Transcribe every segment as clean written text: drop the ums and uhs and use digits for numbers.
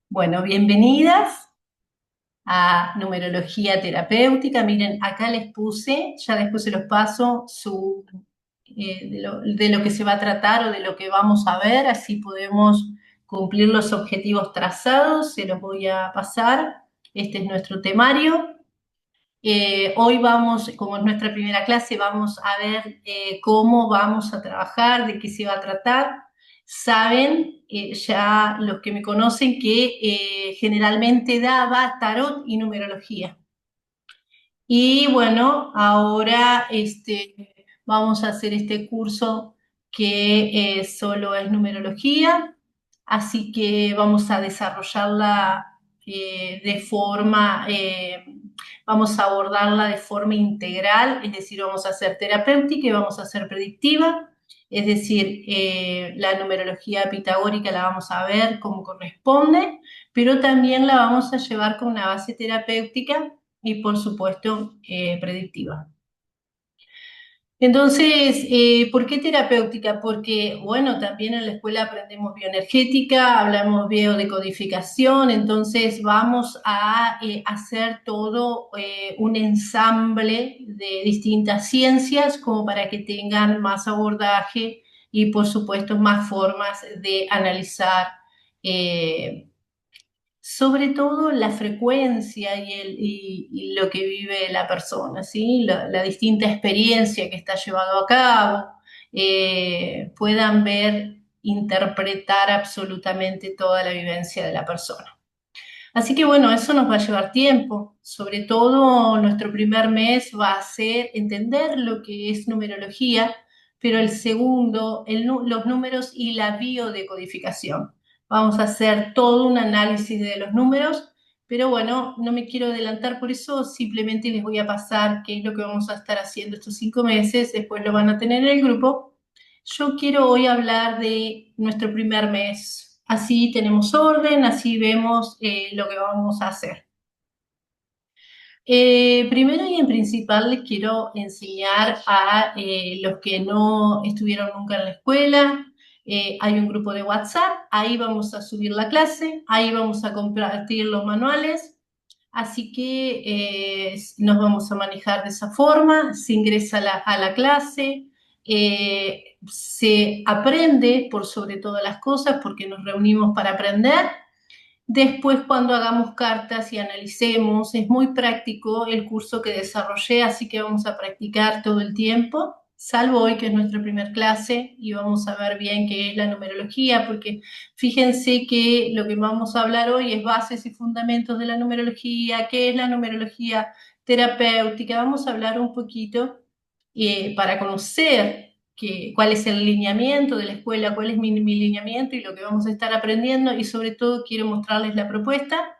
Bueno, bienvenidas a Numerología Terapéutica. Miren, acá les puse, ya después se los paso, de lo que se va a tratar o de lo que vamos a ver, así podemos cumplir los objetivos trazados. Se los voy a pasar. Este es nuestro temario. Hoy vamos, como es nuestra primera clase, vamos a ver cómo vamos a trabajar, de qué se va a tratar. Saben, ya los que me conocen, que generalmente daba tarot y numerología. Y bueno, ahora vamos a hacer este curso que solo es numerología, así que vamos a desarrollarla vamos a abordarla de forma integral, es decir, vamos a hacer terapéutica y vamos a hacer predictiva, es decir, la numerología pitagórica la vamos a ver como corresponde, pero también la vamos a llevar con una base terapéutica y por supuesto predictiva. Entonces, ¿por qué terapéutica? Porque, bueno, también en la escuela aprendemos bioenergética, hablamos biodecodificación, entonces vamos a hacer todo un ensamble de distintas ciencias como para que tengan más abordaje y, por supuesto, más formas de analizar sobre todo la frecuencia y lo que vive la persona, ¿sí? La distinta experiencia que está llevado a cabo, puedan ver, interpretar absolutamente toda la vivencia de la persona. Así que bueno, eso nos va a llevar tiempo. Sobre todo nuestro primer mes va a ser entender lo que es numerología, pero el segundo, los números y la biodecodificación. Vamos a hacer todo un análisis de los números, pero bueno, no me quiero adelantar por eso, simplemente les voy a pasar qué es lo que vamos a estar haciendo estos 5 meses, después lo van a tener en el grupo. Yo quiero hoy hablar de nuestro primer mes. Así tenemos orden, así vemos lo que vamos a hacer. Primero y en principal les quiero enseñar a los que no estuvieron nunca en la escuela. Hay un grupo de WhatsApp, ahí vamos a subir la clase, ahí vamos a compartir los manuales. Así que nos vamos a manejar de esa forma, se ingresa a la clase, se aprende por sobre todas las cosas porque nos reunimos para aprender. Después, cuando hagamos cartas y analicemos, es muy práctico el curso que desarrollé, así que vamos a practicar todo el tiempo, salvo hoy que es nuestra primera clase y vamos a ver bien qué es la numerología, porque fíjense que lo que vamos a hablar hoy es bases y fundamentos de la numerología, qué es la numerología terapéutica, vamos a hablar un poquito para conocer cuál es el lineamiento de la escuela, cuál es mi lineamiento y lo que vamos a estar aprendiendo y sobre todo quiero mostrarles la propuesta,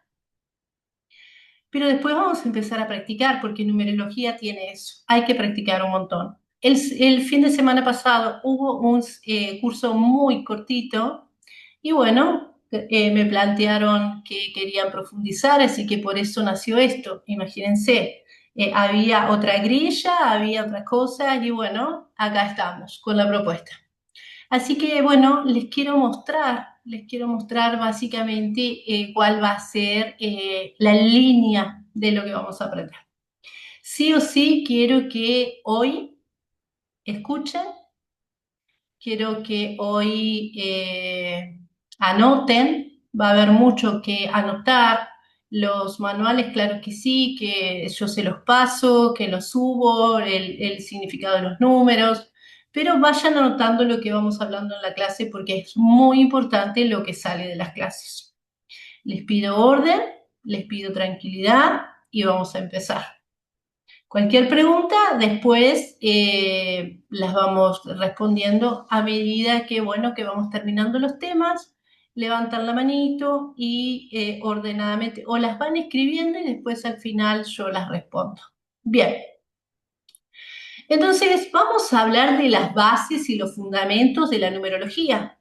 pero después vamos a empezar a practicar porque numerología tiene eso, hay que practicar un montón. El fin de semana pasado hubo un curso muy cortito y bueno, me plantearon que querían profundizar, así que por eso nació esto, imagínense. Había otra grilla, había otras cosas y bueno, acá estamos con la propuesta. Así que bueno, les quiero mostrar básicamente cuál va a ser la línea de lo que vamos a aprender. Sí o sí quiero que hoy escuchen, quiero que hoy anoten, va a haber mucho que anotar. Los manuales, claro que sí, que yo se los paso, que los subo, el significado de los números, pero vayan anotando lo que vamos hablando en la clase porque es muy importante lo que sale de las clases. Les pido orden, les pido tranquilidad y vamos a empezar. Cualquier pregunta, después las vamos respondiendo a medida que, bueno, que vamos terminando los temas, levantan la manito y ordenadamente, o las van escribiendo y después al final yo las respondo. Bien, entonces vamos a hablar de las bases y los fundamentos de la numerología.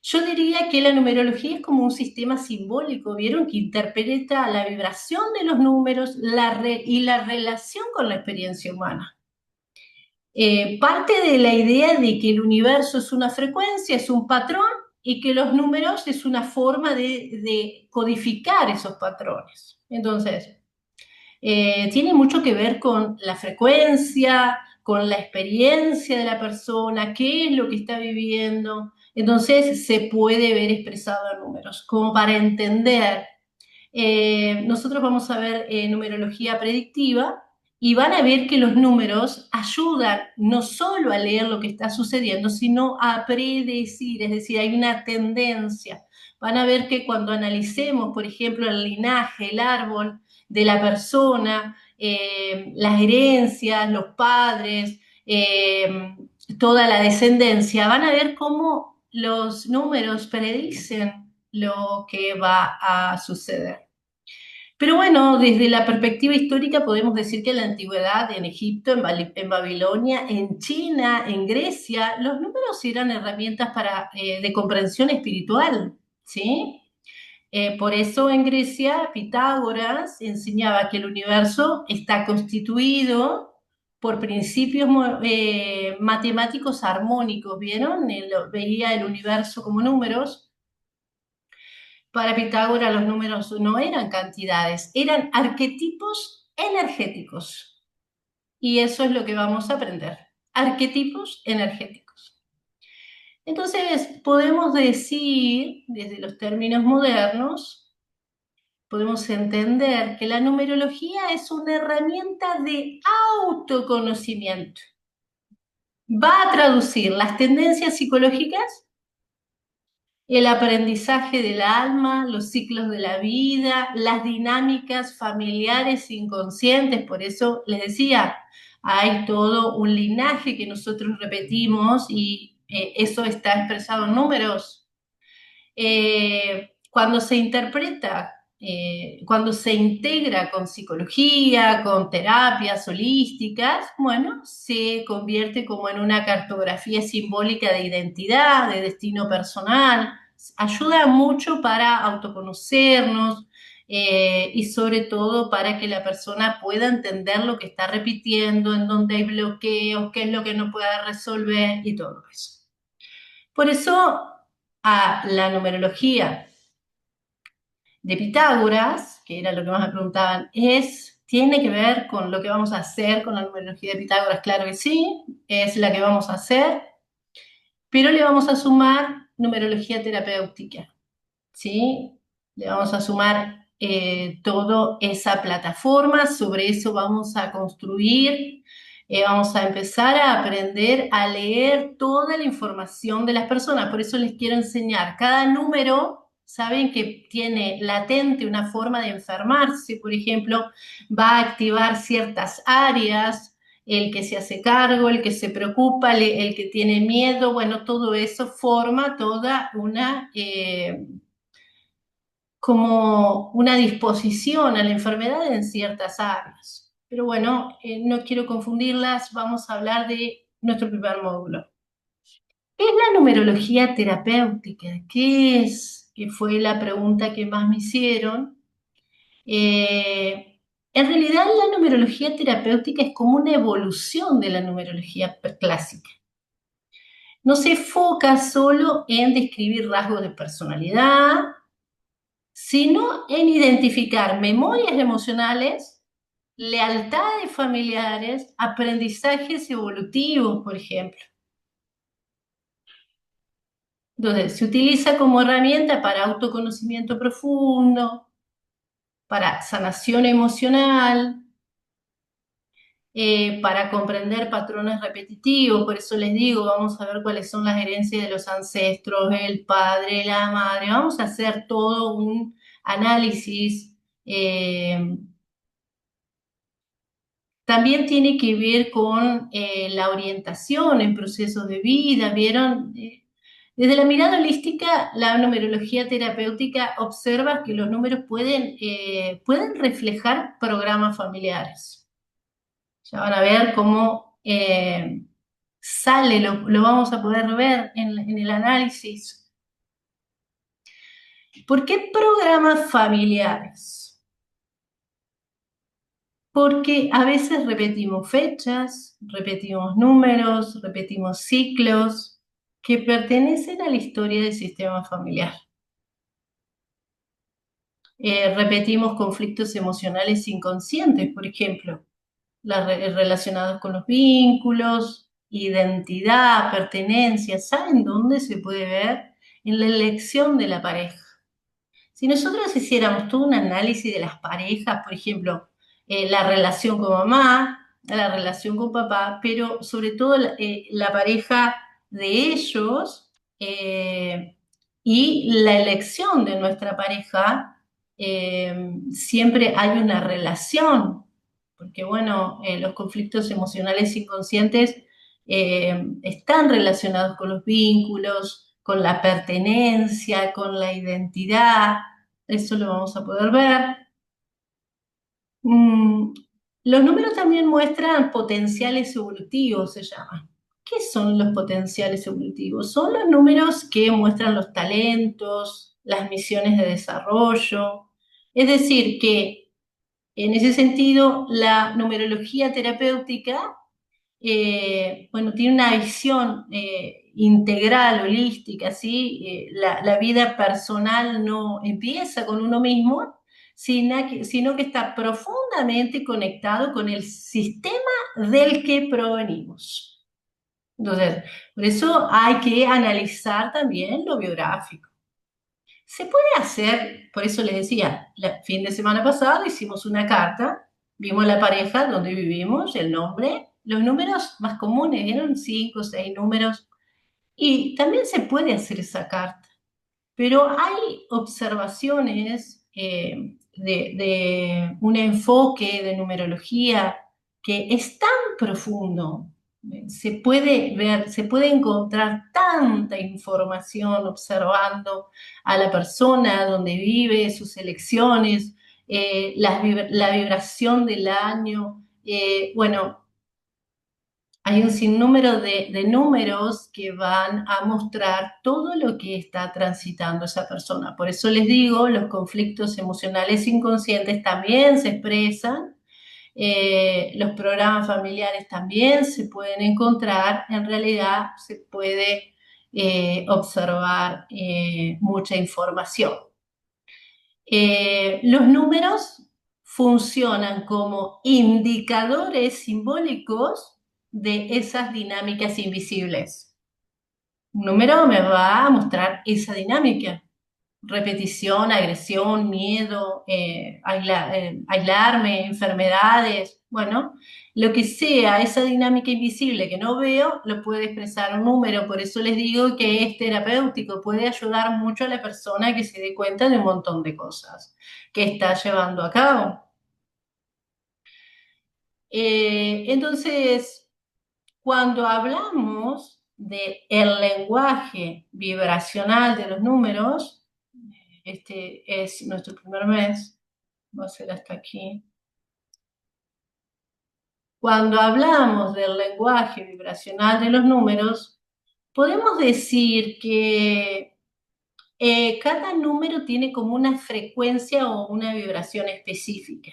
Yo diría que la numerología es como un sistema simbólico, ¿vieron? Que interpreta la vibración de los números y la relación con la experiencia humana. Parte de la idea de que el universo es una frecuencia, es un patrón, y que los números es una forma de codificar esos patrones. Entonces, tiene mucho que ver con la frecuencia, con la experiencia de la persona, qué es lo que está viviendo. Entonces se puede ver expresado en números, como para entender. Nosotros vamos a ver numerología predictiva y van a ver que los números ayudan no solo a leer lo que está sucediendo, sino a predecir, es decir, hay una tendencia. Van a ver que cuando analicemos, por ejemplo, el linaje, el árbol de la persona, las herencias, los padres, toda la descendencia, van a ver cómo los números predicen lo que va a suceder. Pero bueno, desde la perspectiva histórica podemos decir que en la antigüedad, en Egipto, en Babilonia, en China, en Grecia, los números eran herramientas de comprensión espiritual, ¿sí? Por eso en Grecia, Pitágoras enseñaba que el universo está constituido por principios matemáticos armónicos, ¿vieron? Veía el universo como números. Para Pitágoras los números no eran cantidades, eran arquetipos energéticos. Y eso es lo que vamos a aprender, arquetipos energéticos. Entonces, podemos decir, desde los términos modernos, podemos entender que la numerología es una herramienta de autoconocimiento. Va a traducir las tendencias psicológicas, el aprendizaje del alma, los ciclos de la vida, las dinámicas familiares inconscientes. Por eso les decía, hay todo un linaje que nosotros repetimos y eso está expresado en números. Cuando se interpreta, cuando se integra con psicología, con terapias holísticas, bueno, se convierte como en una cartografía simbólica de identidad, de destino personal, ayuda mucho para autoconocernos y sobre todo para que la persona pueda entender lo que está repitiendo, en dónde hay bloqueos, qué es lo que no puede resolver y todo eso. Por eso a la numerología de Pitágoras, que era lo que más me preguntaban, tiene que ver con lo que vamos a hacer con la numerología de Pitágoras, claro que sí, es la que vamos a hacer, pero le vamos a sumar numerología terapéutica, ¿sí? Le vamos a sumar toda esa plataforma, sobre eso vamos a construir, vamos a empezar a aprender a leer toda la información de las personas, por eso les quiero enseñar, cada número, saben que tiene latente una forma de enfermarse, por ejemplo, va a activar ciertas áreas, el que se hace cargo, el que se preocupa, el que tiene miedo, bueno, todo eso forma toda como una disposición a la enfermedad en ciertas áreas. Pero bueno, no quiero confundirlas, vamos a hablar de nuestro primer módulo. ¿Qué es la numerología terapéutica? ¿Qué es? Que fue la pregunta que más me hicieron. En realidad la numerología terapéutica es como una evolución de la numerología clásica. No se enfoca solo en describir rasgos de personalidad, sino en identificar memorias emocionales, lealtades familiares, aprendizajes evolutivos, por ejemplo. Entonces, se utiliza como herramienta para autoconocimiento profundo, para sanación emocional, para comprender patrones repetitivos. Por eso les digo, vamos a ver cuáles son las herencias de los ancestros, el padre, la madre. Vamos a hacer todo un análisis. También tiene que ver con la orientación en procesos de vida, ¿vieron? Desde la mirada holística, la numerología terapéutica observa que los números pueden reflejar programas familiares. Ya van a ver cómo sale, lo vamos a poder ver en el análisis. ¿Por qué programas familiares? Porque a veces repetimos fechas, repetimos números, repetimos ciclos que pertenecen a la historia del sistema familiar. Repetimos conflictos emocionales inconscientes, por ejemplo, relacionados con los vínculos, identidad, pertenencia. ¿Saben dónde se puede ver? En la elección de la pareja. Si nosotros hiciéramos todo un análisis de las parejas, por ejemplo, la relación con mamá, la relación con papá, pero sobre todo la pareja de ellos y la elección de nuestra pareja, siempre hay una relación, porque bueno, los conflictos emocionales inconscientes están relacionados con los vínculos, con la pertenencia, con la identidad. Eso lo vamos a poder ver. Mm, los números también muestran potenciales evolutivos, se llama. ¿Qué son los potenciales evolutivos? Son los números que muestran los talentos, las misiones de desarrollo. Es decir, que en ese sentido, la numerología terapéutica bueno, tiene una visión integral, holística, ¿sí? La vida personal no empieza con uno mismo, sino que está profundamente conectado con el sistema del que provenimos. Entonces, por eso hay que analizar también lo biográfico. Se puede hacer, por eso les decía, el fin de semana pasado hicimos una carta, vimos la pareja donde vivimos, el nombre, los números más comunes, eran 5 o 6 números, y también se puede hacer esa carta, pero hay observaciones de un enfoque de numerología que es tan profundo, se puede ver, se puede encontrar tanta información observando a la persona, donde vive, sus elecciones, la vibración del año. Bueno, hay un sinnúmero de números que van a mostrar todo lo que está transitando esa persona. Por eso les digo, los conflictos emocionales inconscientes también se expresan, los programas familiares también se pueden encontrar, en realidad se puede observar mucha información. Los números funcionan como indicadores simbólicos de esas dinámicas invisibles. Un número me va a mostrar esa dinámica. Repetición, agresión, miedo, aislarme, enfermedades, bueno, lo que sea, esa dinámica invisible que no veo, lo puede expresar un número. Por eso les digo que es terapéutico, puede ayudar mucho a la persona que se dé cuenta de un montón de cosas que está llevando a cabo. Entonces, cuando hablamos de el lenguaje vibracional de los números, este es nuestro primer mes, va a ser hasta aquí. Cuando hablamos del lenguaje vibracional de los números, podemos decir que cada número tiene como una frecuencia o una vibración específica.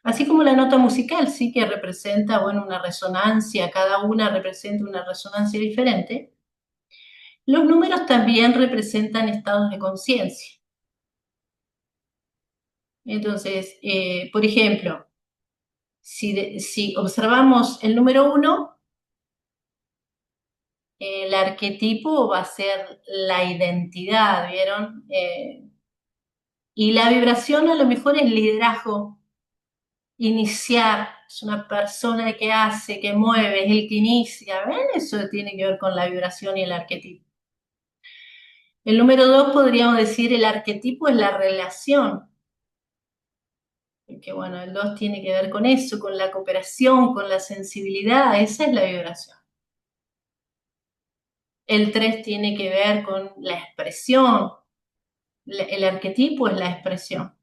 Así como la nota musical, sí que representa, bueno, una resonancia, cada una representa una resonancia diferente. Los números también representan estados de conciencia. Entonces, por ejemplo, si observamos el número 1, el arquetipo va a ser la identidad, ¿vieron? Y la vibración a lo mejor es liderazgo, iniciar, es una persona que hace, que mueve, es el que inicia, ¿ven? Eso tiene que ver con la vibración y el arquetipo. El número 2 podríamos decir el arquetipo es la relación, porque bueno, el 2 tiene que ver con eso, con la cooperación, con la sensibilidad, esa es la vibración. El 3 tiene que ver con la expresión, el arquetipo es la expresión.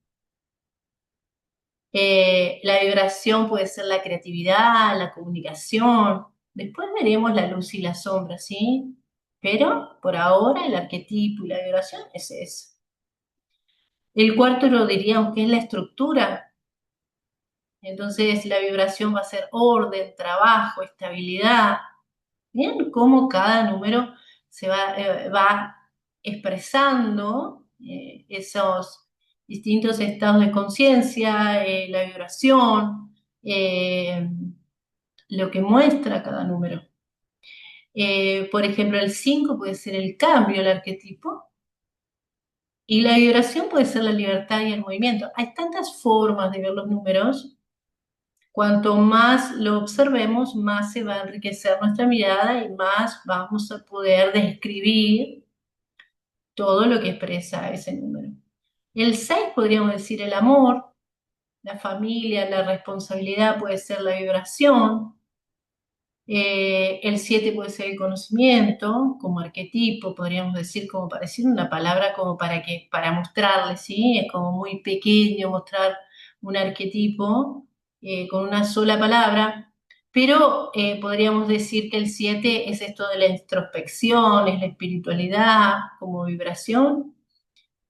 La vibración puede ser la creatividad, la comunicación. Después veremos la luz y la sombra, ¿sí? Pero por ahora el arquetipo y la vibración es eso. El cuarto lo diríamos que es la estructura. Entonces la vibración va a ser orden, trabajo, estabilidad. Bien, cómo cada número se va expresando esos distintos estados de conciencia, la vibración, lo que muestra cada número. Por ejemplo, el 5 puede ser el cambio, el arquetipo, y la vibración puede ser la libertad y el movimiento. Hay tantas formas de ver los números. Cuanto más lo observemos, más se va a enriquecer nuestra mirada y más vamos a poder describir todo lo que expresa ese número. El 6 podríamos decir el amor, la familia, la responsabilidad puede ser la vibración. El 7 puede ser el conocimiento, como arquetipo, podríamos decir, como para decir una palabra como para mostrarle, ¿sí? Es como muy pequeño mostrar un arquetipo con una sola palabra, pero podríamos decir que el 7 es esto de la introspección, es la espiritualidad como vibración.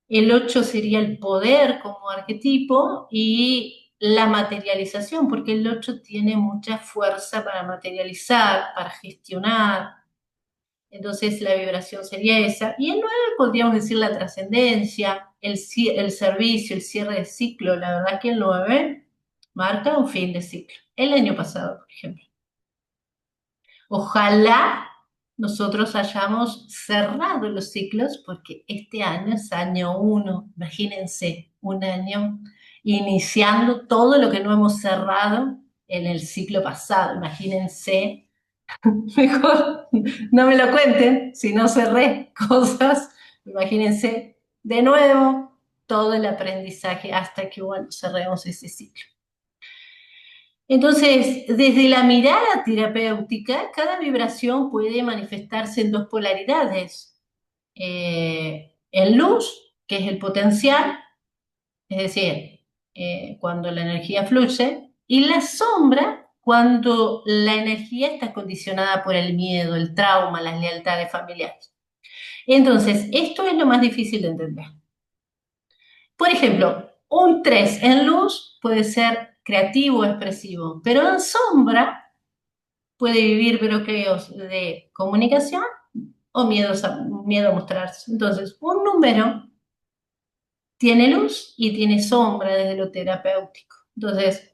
El 8 sería el poder como arquetipo y la materialización, porque el 8 tiene mucha fuerza para materializar, para gestionar. Entonces la vibración sería esa. Y el 9 podríamos decir la trascendencia, el servicio, el cierre de ciclo. La verdad que el 9 marca un fin de ciclo. El año pasado, por ejemplo. Ojalá nosotros hayamos cerrado los ciclos porque este año es año uno. Imagínense, un año iniciando todo lo que no hemos cerrado en el ciclo pasado. Imagínense, mejor no me lo cuenten si no cerré cosas. Imagínense de nuevo todo el aprendizaje hasta que, bueno, cerremos ese ciclo. Entonces, desde la mirada terapéutica, cada vibración puede manifestarse en dos polaridades. En luz, que es el potencial, es decir, cuando la energía fluye, y la sombra, cuando la energía está condicionada por el miedo, el trauma, las lealtades familiares. Entonces, esto es lo más difícil de entender. Por ejemplo, un 3 en luz puede ser creativo, expresivo, pero en sombra puede vivir bloqueos de comunicación o miedo a mostrarse. Entonces, un número tiene luz y tiene sombra desde lo terapéutico. Entonces,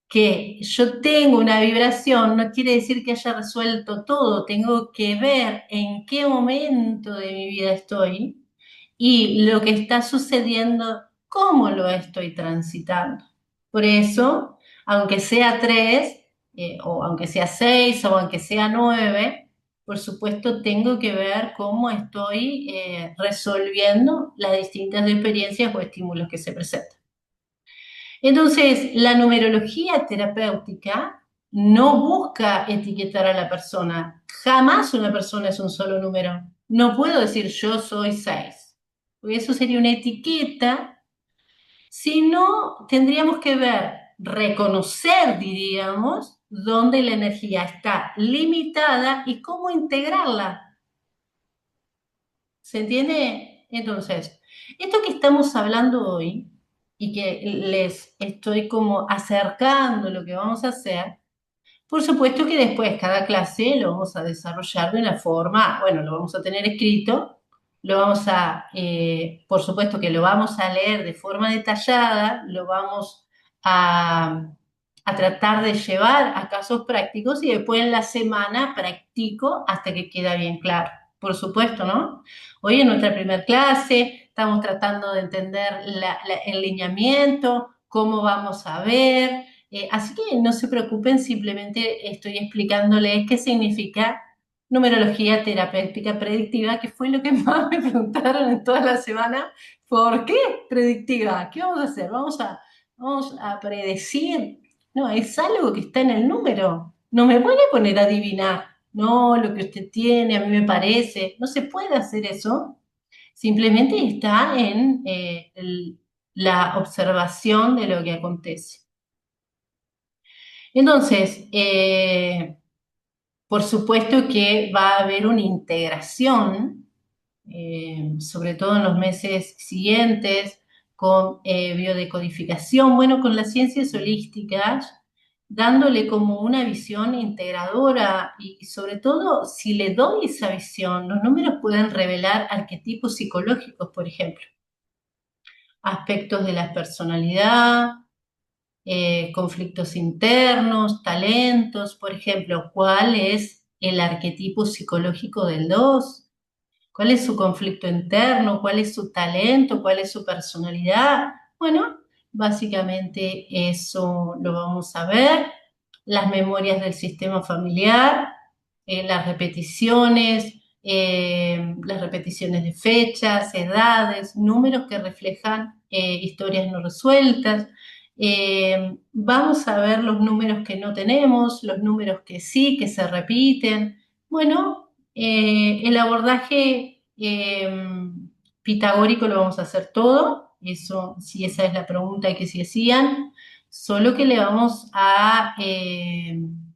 que yo tengo una vibración no quiere decir que haya resuelto todo. Tengo que ver en qué momento de mi vida estoy y lo que está sucediendo, cómo lo estoy transitando. Por eso, aunque sea 3, o aunque sea 6, o aunque sea 9, por supuesto tengo que ver cómo estoy resolviendo las distintas experiencias o estímulos que se presentan. Entonces, la numerología terapéutica no busca etiquetar a la persona. Jamás una persona es un solo número. No puedo decir yo soy 6, porque eso sería una etiqueta, sino tendríamos que ver, reconocer, diríamos, dónde la energía está limitada y cómo integrarla. ¿Se entiende? Entonces, esto que estamos hablando hoy y que les estoy como acercando lo que vamos a hacer, por supuesto que después cada clase lo vamos a desarrollar de una forma, bueno, lo vamos a tener escrito, lo vamos a, por supuesto que lo vamos a leer de forma detallada, lo vamos a, a tratar de llevar a casos prácticos y después en la semana practico hasta que queda bien claro. Por supuesto, ¿no? Hoy en nuestra primera clase estamos tratando de entender el lineamiento, cómo vamos a ver, así que no se preocupen, simplemente estoy explicándoles qué significa numerología terapéutica predictiva, que fue lo que más me preguntaron en toda la semana. ¿Por qué predictiva? ¿Qué vamos a hacer? Vamos a predecir. No, es algo que está en el número. No me puede poner a adivinar. No, lo que usted tiene, a mí me parece. No se puede hacer eso. Simplemente está en la observación de lo que acontece. Entonces, por supuesto que va a haber una integración, sobre todo en los meses siguientes, con biodecodificación, bueno, con las ciencias holísticas. dándole como una visión integradora y sobre todo si le doy esa visión, los números pueden revelar arquetipos psicológicos, por ejemplo, aspectos de la personalidad, conflictos internos, talentos, por ejemplo, ¿cuál es el arquetipo psicológico del 2? ¿Cuál es su conflicto interno? ¿Cuál es su talento? ¿Cuál es su personalidad? Bueno, básicamente eso lo vamos a ver. Las memorias del sistema familiar, las repeticiones de fechas, edades, números que reflejan historias no resueltas. Vamos a ver los números que no tenemos, los números que sí, que se repiten. Bueno, el abordaje pitagórico lo vamos a hacer todo, eso, si esa es la pregunta que se hacían, solo que le vamos a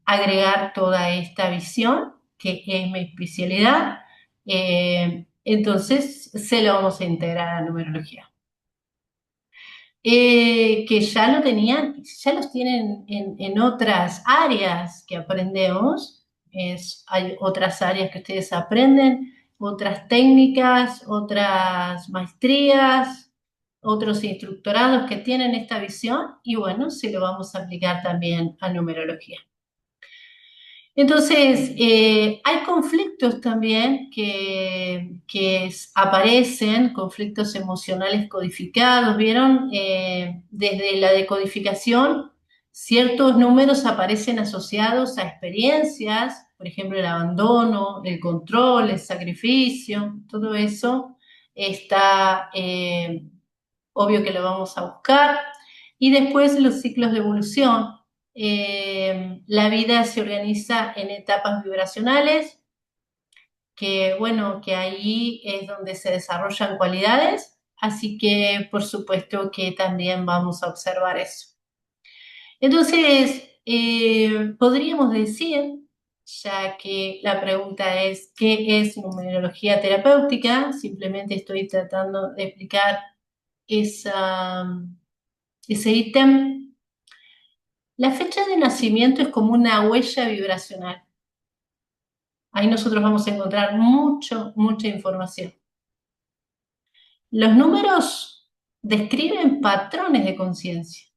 agregar toda esta visión, que es mi especialidad, entonces se lo vamos a integrar a la numerología. Que ya lo tenían, ya los tienen en otras áreas que aprendemos. Hay otras áreas que ustedes aprenden, otras técnicas, otras maestrías, otros instructorados que tienen esta visión y bueno, se lo vamos a aplicar también a numerología. Entonces, hay conflictos también que aparecen, conflictos emocionales codificados, ¿vieron? Desde la decodificación, ciertos números aparecen asociados a experiencias, por ejemplo, el abandono, el control, el sacrificio, todo eso está obvio que lo vamos a buscar. Y después los ciclos de evolución. La vida se organiza en etapas vibracionales, que bueno, que ahí es donde se desarrollan cualidades, así que por supuesto que también vamos a observar eso. Entonces, podríamos decir, ya que la pregunta es, ¿qué es numerología terapéutica? Simplemente estoy tratando de explicar ese ítem. La fecha de nacimiento es como una huella vibracional. Ahí nosotros vamos a encontrar mucha información. Los números describen patrones de conciencia.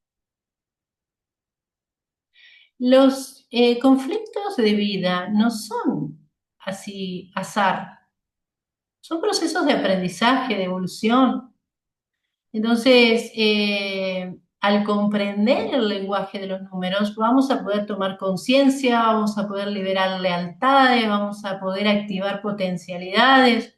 Los conflictos de vida no son así azar, son procesos de aprendizaje, de evolución. Entonces, al comprender el lenguaje de los números, vamos a poder tomar conciencia, vamos a poder liberar lealtades, vamos a poder activar potencialidades.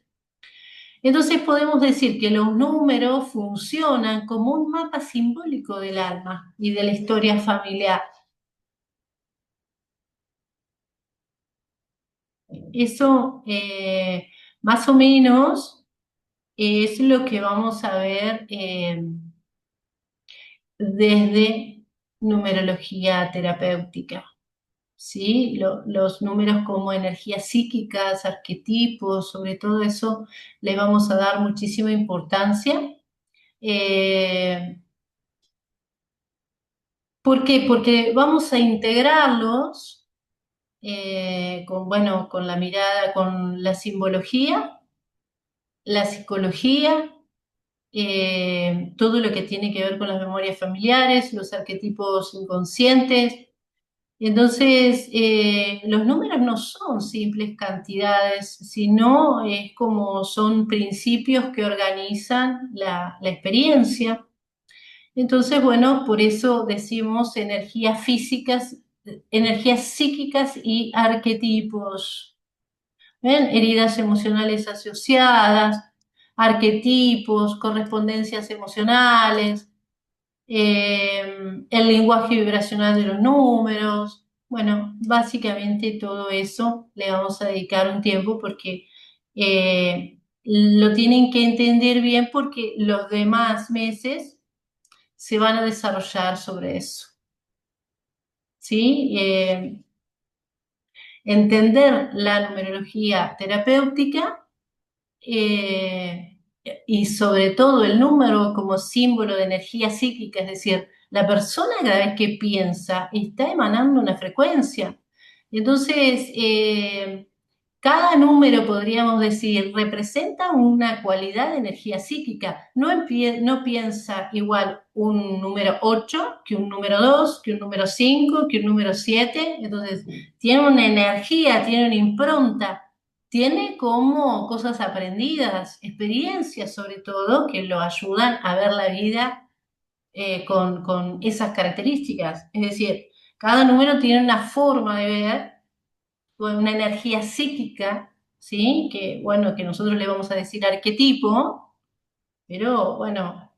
Entonces podemos decir que los números funcionan como un mapa simbólico del alma y de la historia familiar. Eso, más o menos, es lo que vamos a ver desde numerología terapéutica. ¿Sí? Los números como energías psíquicas, arquetipos, sobre todo eso le vamos a dar muchísima importancia. Eh, ¿Por qué? Porque vamos a integrarlos bueno, con la mirada, con la simbología, la psicología, todo lo que tiene que ver con las memorias familiares, los arquetipos inconscientes. Entonces, los números no son simples cantidades, sino es como son principios que organizan la experiencia. Entonces, bueno, por eso decimos energías físicas, energías psíquicas y arquetipos. ¿Ven? Heridas emocionales asociadas, arquetipos, correspondencias emocionales, el lenguaje vibracional de los números. Bueno, básicamente todo eso le vamos a dedicar un tiempo porque lo tienen que entender bien porque los demás meses se van a desarrollar sobre eso. ¿Sí? Entender la numerología terapéutica y sobre todo el número como símbolo de energía psíquica, es decir, La persona cada vez que piensa está emanando una frecuencia. Entonces, cada número, podríamos decir, representa una cualidad de energía psíquica. No piensa igual un número 8 que un número 2, que un número 5, que un número 7. Entonces, tiene una energía, tiene una impronta, tiene como cosas aprendidas, experiencias sobre todo, que lo ayudan a ver la vida con esas características. Es decir, cada número tiene una forma de ver, una energía psíquica, ¿sí? Que, bueno, que nosotros le vamos a decir arquetipo, pero bueno,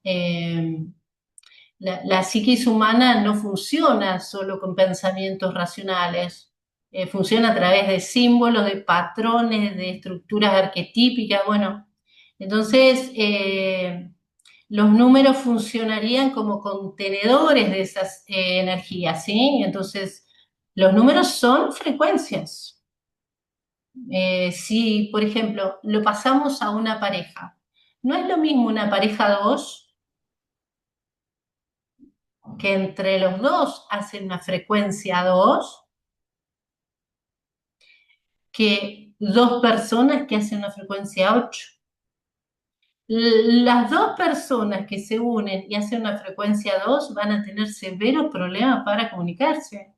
la psiquis humana no funciona solo con pensamientos racionales, funciona a través de símbolos, de patrones, de estructuras arquetípicas, bueno, entonces los números funcionarían como contenedores de esas energías, ¿sí? Entonces, los números son frecuencias. Si, por ejemplo, lo pasamos a una pareja, no es lo mismo una pareja 2 que entre los dos hacen una frecuencia 2 que dos personas que hacen una frecuencia 8. Las dos personas que se unen y hacen una frecuencia 2 van a tener severos problemas para comunicarse.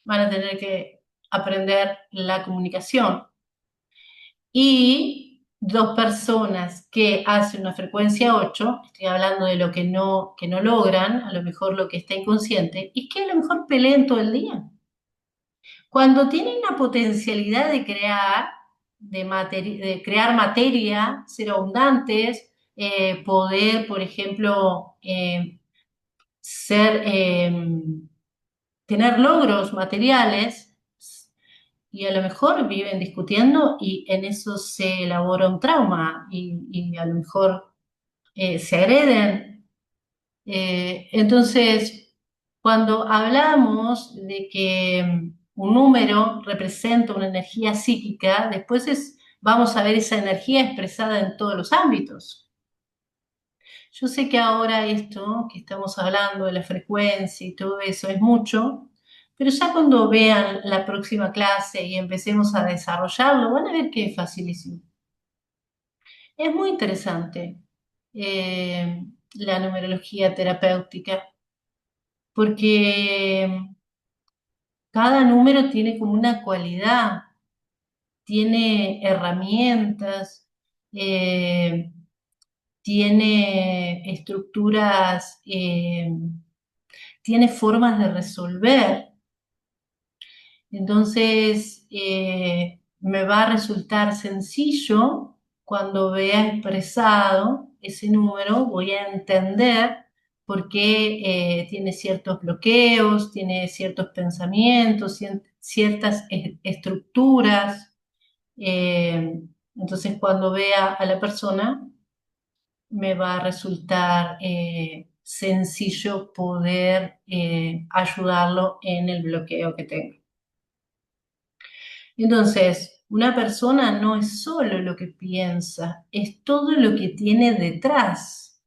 Van a tener que aprender la comunicación. Y dos personas que hacen una frecuencia 8, estoy hablando de lo que no logran, a lo mejor lo que está inconsciente, y que a lo mejor peleen todo el día. Cuando tienen la potencialidad de crear, de crear materia, ser abundantes, poder, por ejemplo, ser, tener logros materiales, y a lo mejor viven discutiendo y en eso se elabora un trauma y a lo mejor se agreden. Entonces, cuando hablamos de que un número representa una energía psíquica, después vamos a ver esa energía expresada en todos los ámbitos. Yo sé que ahora esto que estamos hablando de la frecuencia y todo eso es mucho, pero ya cuando vean la próxima clase y empecemos a desarrollarlo, van a ver que es facilísimo. Es muy interesante la numerología terapéutica, porque cada número tiene como una cualidad, tiene herramientas, eh, tiene estructuras, tiene formas de resolver. Entonces, me va a resultar sencillo cuando vea expresado ese número, voy a entender por qué tiene ciertos bloqueos, tiene ciertos pensamientos, ciertas estructuras. Entonces, cuando vea a la persona, me va a resultar sencillo poder ayudarlo en el bloqueo que tenga. Entonces, una persona no es solo lo que piensa, es todo lo que tiene detrás.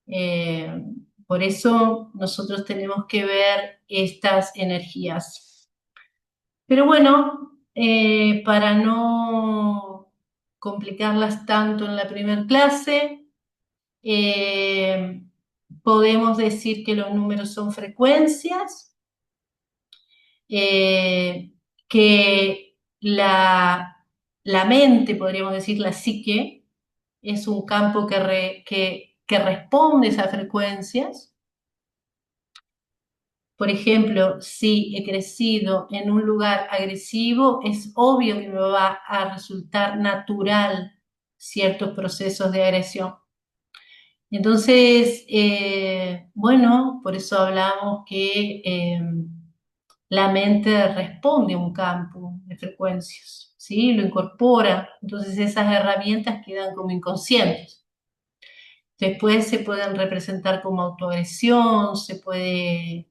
Eh, por eso nosotros tenemos que ver estas energías. Pero bueno, para no complicarlas tanto en la primera clase, eh, podemos decir que los números son frecuencias, que la mente, podríamos decir la psique, es un campo que responde a esas frecuencias. Por ejemplo, si he crecido en un lugar agresivo, es obvio que me va a resultar natural ciertos procesos de agresión. Entonces, bueno, por eso hablamos que la mente responde a un campo de frecuencias, ¿sí? Lo incorpora, entonces esas herramientas quedan como inconscientes. Después se pueden representar como autoagresión, se puede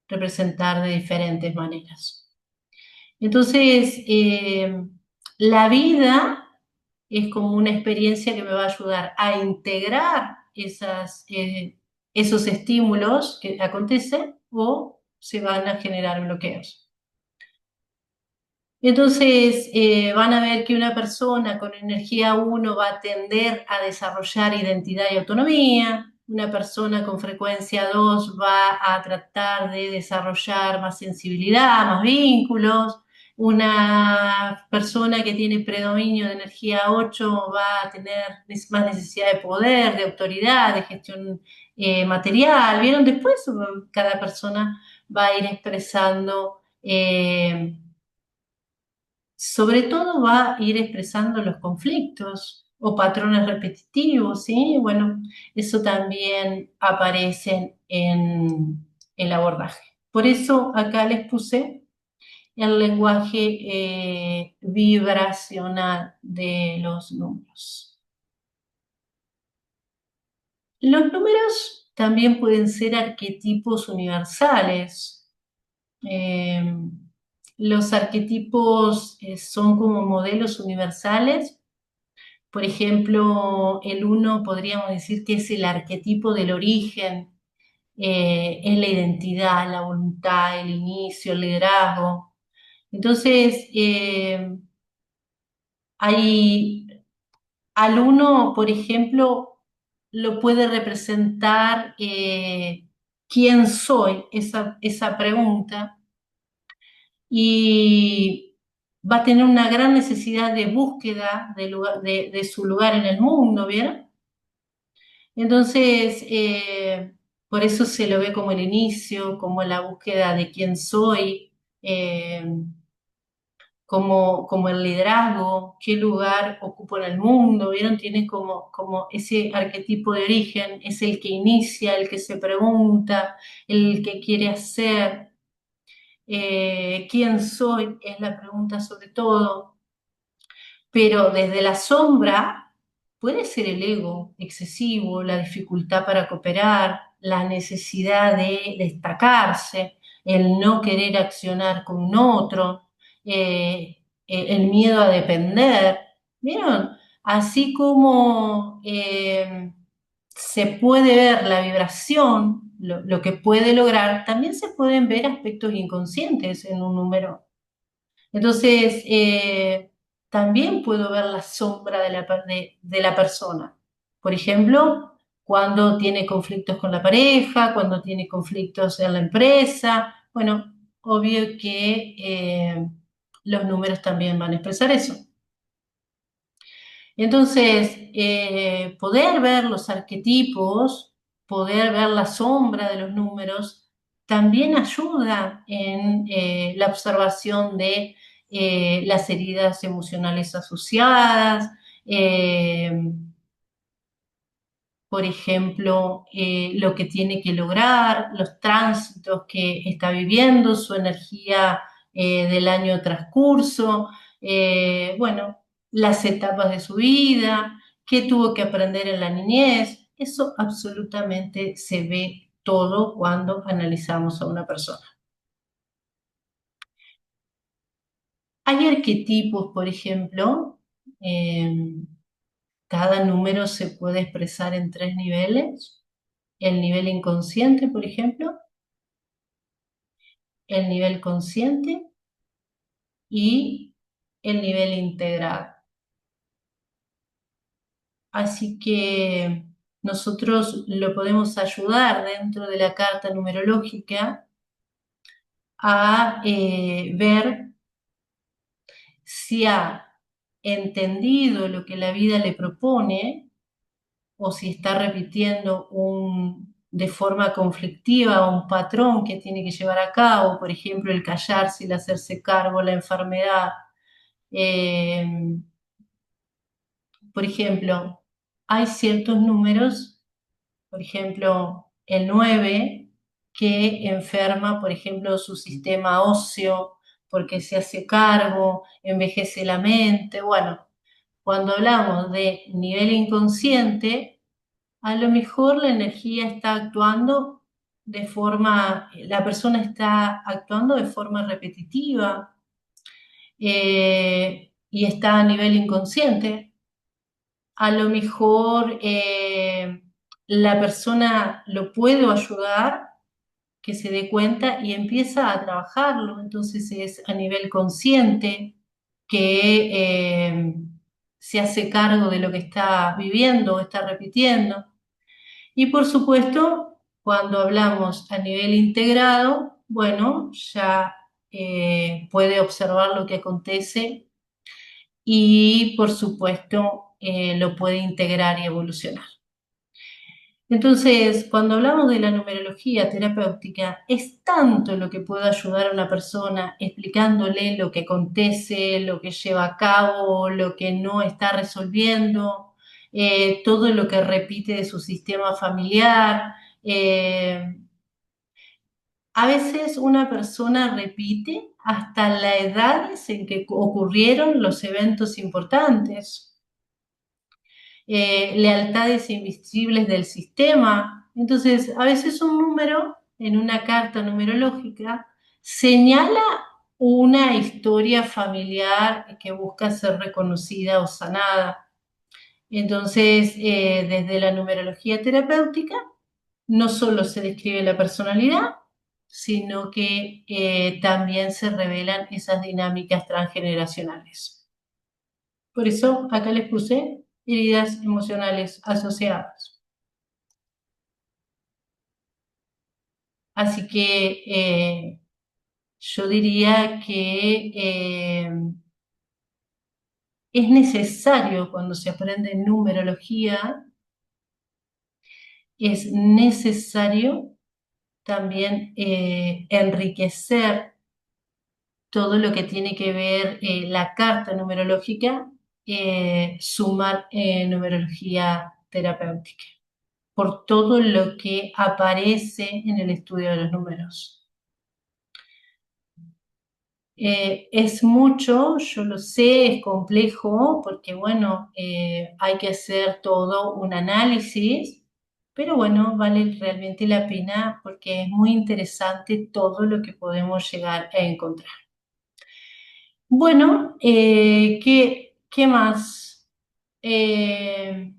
representar de diferentes maneras. Entonces, la vida es como una experiencia que me va a ayudar a integrar esas esos estímulos que acontecen o se van a generar bloqueos. Entonces, van a ver que una persona con energía 1 va a tender a desarrollar identidad y autonomía, una persona con frecuencia 2 va a tratar de desarrollar más sensibilidad, más vínculos, una persona que tiene predominio de energía 8 va a tener más necesidad de poder, de autoridad, de gestión material. ¿Vieron? Después cada persona va a ir expresando sobre todo va a ir expresando los conflictos o patrones repetitivos, ¿sí? Bueno, eso también aparece en el abordaje. Por eso acá les puse el lenguaje vibracional de los números. Los números también pueden ser arquetipos universales. Eh, los arquetipos son como modelos universales. Por ejemplo, el uno podríamos decir que es el arquetipo del origen, es la identidad, la voluntad, el inicio, el liderazgo. Entonces, hay, al uno, por ejemplo, lo puede representar quién soy, esa pregunta, y va a tener una gran necesidad de búsqueda de su lugar en el mundo, ¿vieron? Entonces, por eso se lo ve como el inicio, como la búsqueda de quién soy, eh, como el liderazgo, qué lugar ocupo en el mundo, ¿vieron? Tiene como ese arquetipo de origen, es el que inicia, el que se pregunta, el que quiere hacer, quién soy, es la pregunta sobre todo. Pero desde la sombra puede ser el ego excesivo, la dificultad para cooperar, la necesidad de destacarse, el no querer accionar con un otro, el miedo a depender. ¿Vieron? Así como se puede ver la vibración, lo que puede lograr, también se pueden ver aspectos inconscientes en un número. Entonces, también puedo ver la sombra de la persona. Por ejemplo, cuando tiene conflictos con la pareja, cuando tiene conflictos en la empresa. Bueno, obvio que los números también van a expresar eso. Entonces, poder ver los arquetipos, poder ver la sombra de los números, también ayuda en la observación de las heridas emocionales asociadas, eh, por ejemplo, lo que tiene que lograr, los tránsitos que está viviendo, su energía del año transcurso, bueno, las etapas de su vida, qué tuvo que aprender en la niñez. Eso absolutamente se ve todo cuando analizamos a una persona. Hay arquetipos, por ejemplo, eh, cada número se puede expresar en 3 niveles. El nivel inconsciente, por ejemplo, el nivel consciente y el nivel integrado. Así que nosotros lo podemos ayudar dentro de la carta numerológica a ver si ha entendido lo que la vida le propone o si está repitiendo de forma conflictiva un patrón que tiene que llevar a cabo, por ejemplo, el callarse, el hacerse cargo, la enfermedad. Eh, por ejemplo, hay ciertos números, por ejemplo, el 9 que enferma, por ejemplo, su sistema óseo porque se hace cargo, envejece la mente. Bueno, cuando hablamos de nivel inconsciente, a lo mejor la energía está actuando la persona está actuando de forma repetitiva y está a nivel inconsciente. A lo mejor la persona lo puedo ayudar, que se dé cuenta y empieza a trabajarlo. Entonces es a nivel consciente que se hace cargo de lo que está viviendo o está repitiendo. Y por supuesto, cuando hablamos a nivel integrado, bueno, ya puede observar lo que acontece y por supuesto lo puede integrar y evolucionar. Entonces, cuando hablamos de la numerología terapéutica, es tanto lo que puede ayudar a una persona explicándole lo que acontece, lo que lleva a cabo, lo que no está resolviendo, todo lo que repite de su sistema familiar. A veces una persona repite hasta las edades en que ocurrieron los eventos importantes, lealtades invisibles del sistema. Entonces, a veces un número en una carta numerológica señala una historia familiar que busca ser reconocida o sanada. Entonces, desde la numerología terapéutica, no solo se describe la personalidad, sino que también se revelan esas dinámicas transgeneracionales. Por eso acá les puse heridas emocionales asociadas. Así que yo diría que es necesario cuando se aprende numerología, es necesario también enriquecer todo lo que tiene que ver la carta numerológica, sumar numerología terapéutica, por todo lo que aparece en el estudio de los números. Es mucho, yo lo sé, es complejo, porque bueno, hay que hacer todo un análisis, pero bueno, vale realmente la pena porque es muy interesante todo lo que podemos llegar a encontrar. Bueno, ¿qué más? Eh,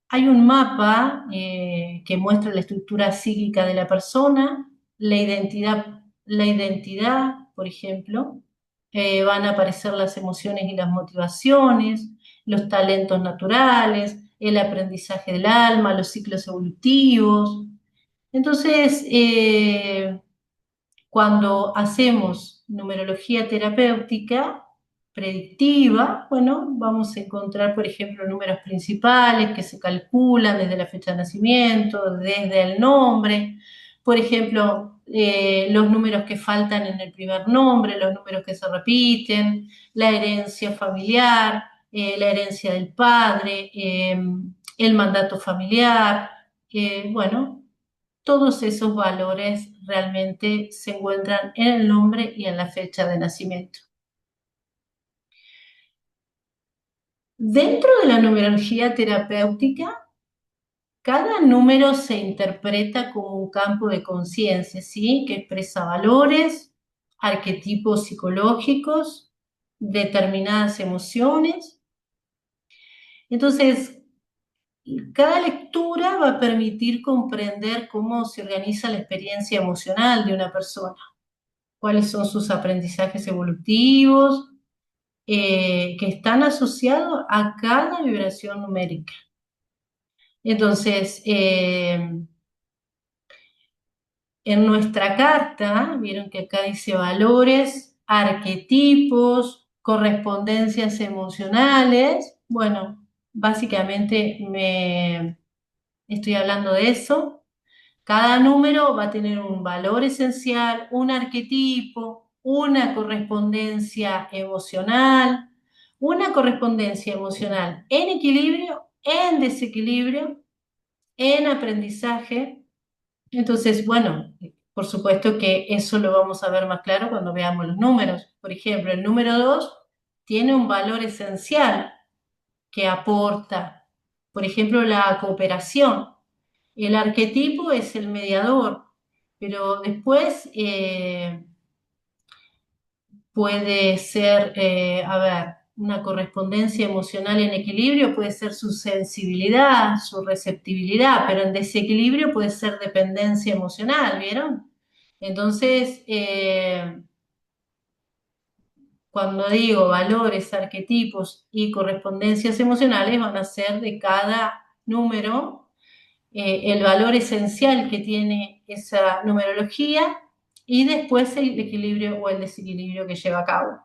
hay un mapa que muestra la estructura psíquica de la persona, la identidad, por ejemplo, van a aparecer las emociones y las motivaciones, los talentos naturales, el aprendizaje del alma, los ciclos evolutivos. Entonces, cuando hacemos numerología terapéutica predictiva, bueno, vamos a encontrar, por ejemplo, números principales que se calculan desde la fecha de nacimiento, desde el nombre, por ejemplo, los números que faltan en el primer nombre, los números que se repiten, la herencia familiar, la herencia del padre, el mandato familiar, bueno, todos esos valores realmente se encuentran en el nombre y en la fecha de nacimiento. Dentro de la numerología terapéutica, cada número se interpreta como un campo de conciencia, ¿sí? Que expresa valores, arquetipos psicológicos, determinadas emociones. Entonces, cada lectura va a permitir comprender cómo se organiza la experiencia emocional de una persona, cuáles son sus aprendizajes evolutivos, que están asociados a cada vibración numérica. Entonces, en nuestra carta, vieron que acá dice valores, arquetipos, correspondencias emocionales. Bueno, básicamente me estoy hablando de eso. Cada número va a tener un valor esencial, un arquetipo, una correspondencia emocional, en equilibrio, en desequilibrio, en aprendizaje. Entonces, bueno, por supuesto que eso lo vamos a ver más claro cuando veamos los números. Por ejemplo, el número 2 tiene un valor esencial que aporta, por ejemplo, la cooperación. El arquetipo es el mediador, pero después puede ser, a ver, una correspondencia emocional en equilibrio puede ser su sensibilidad, su receptibilidad, pero en desequilibrio puede ser dependencia emocional, ¿vieron? Entonces, cuando digo valores, arquetipos y correspondencias emocionales, van a ser de cada número el valor esencial que tiene esa numerología y después el equilibrio o el desequilibrio que lleva a cabo.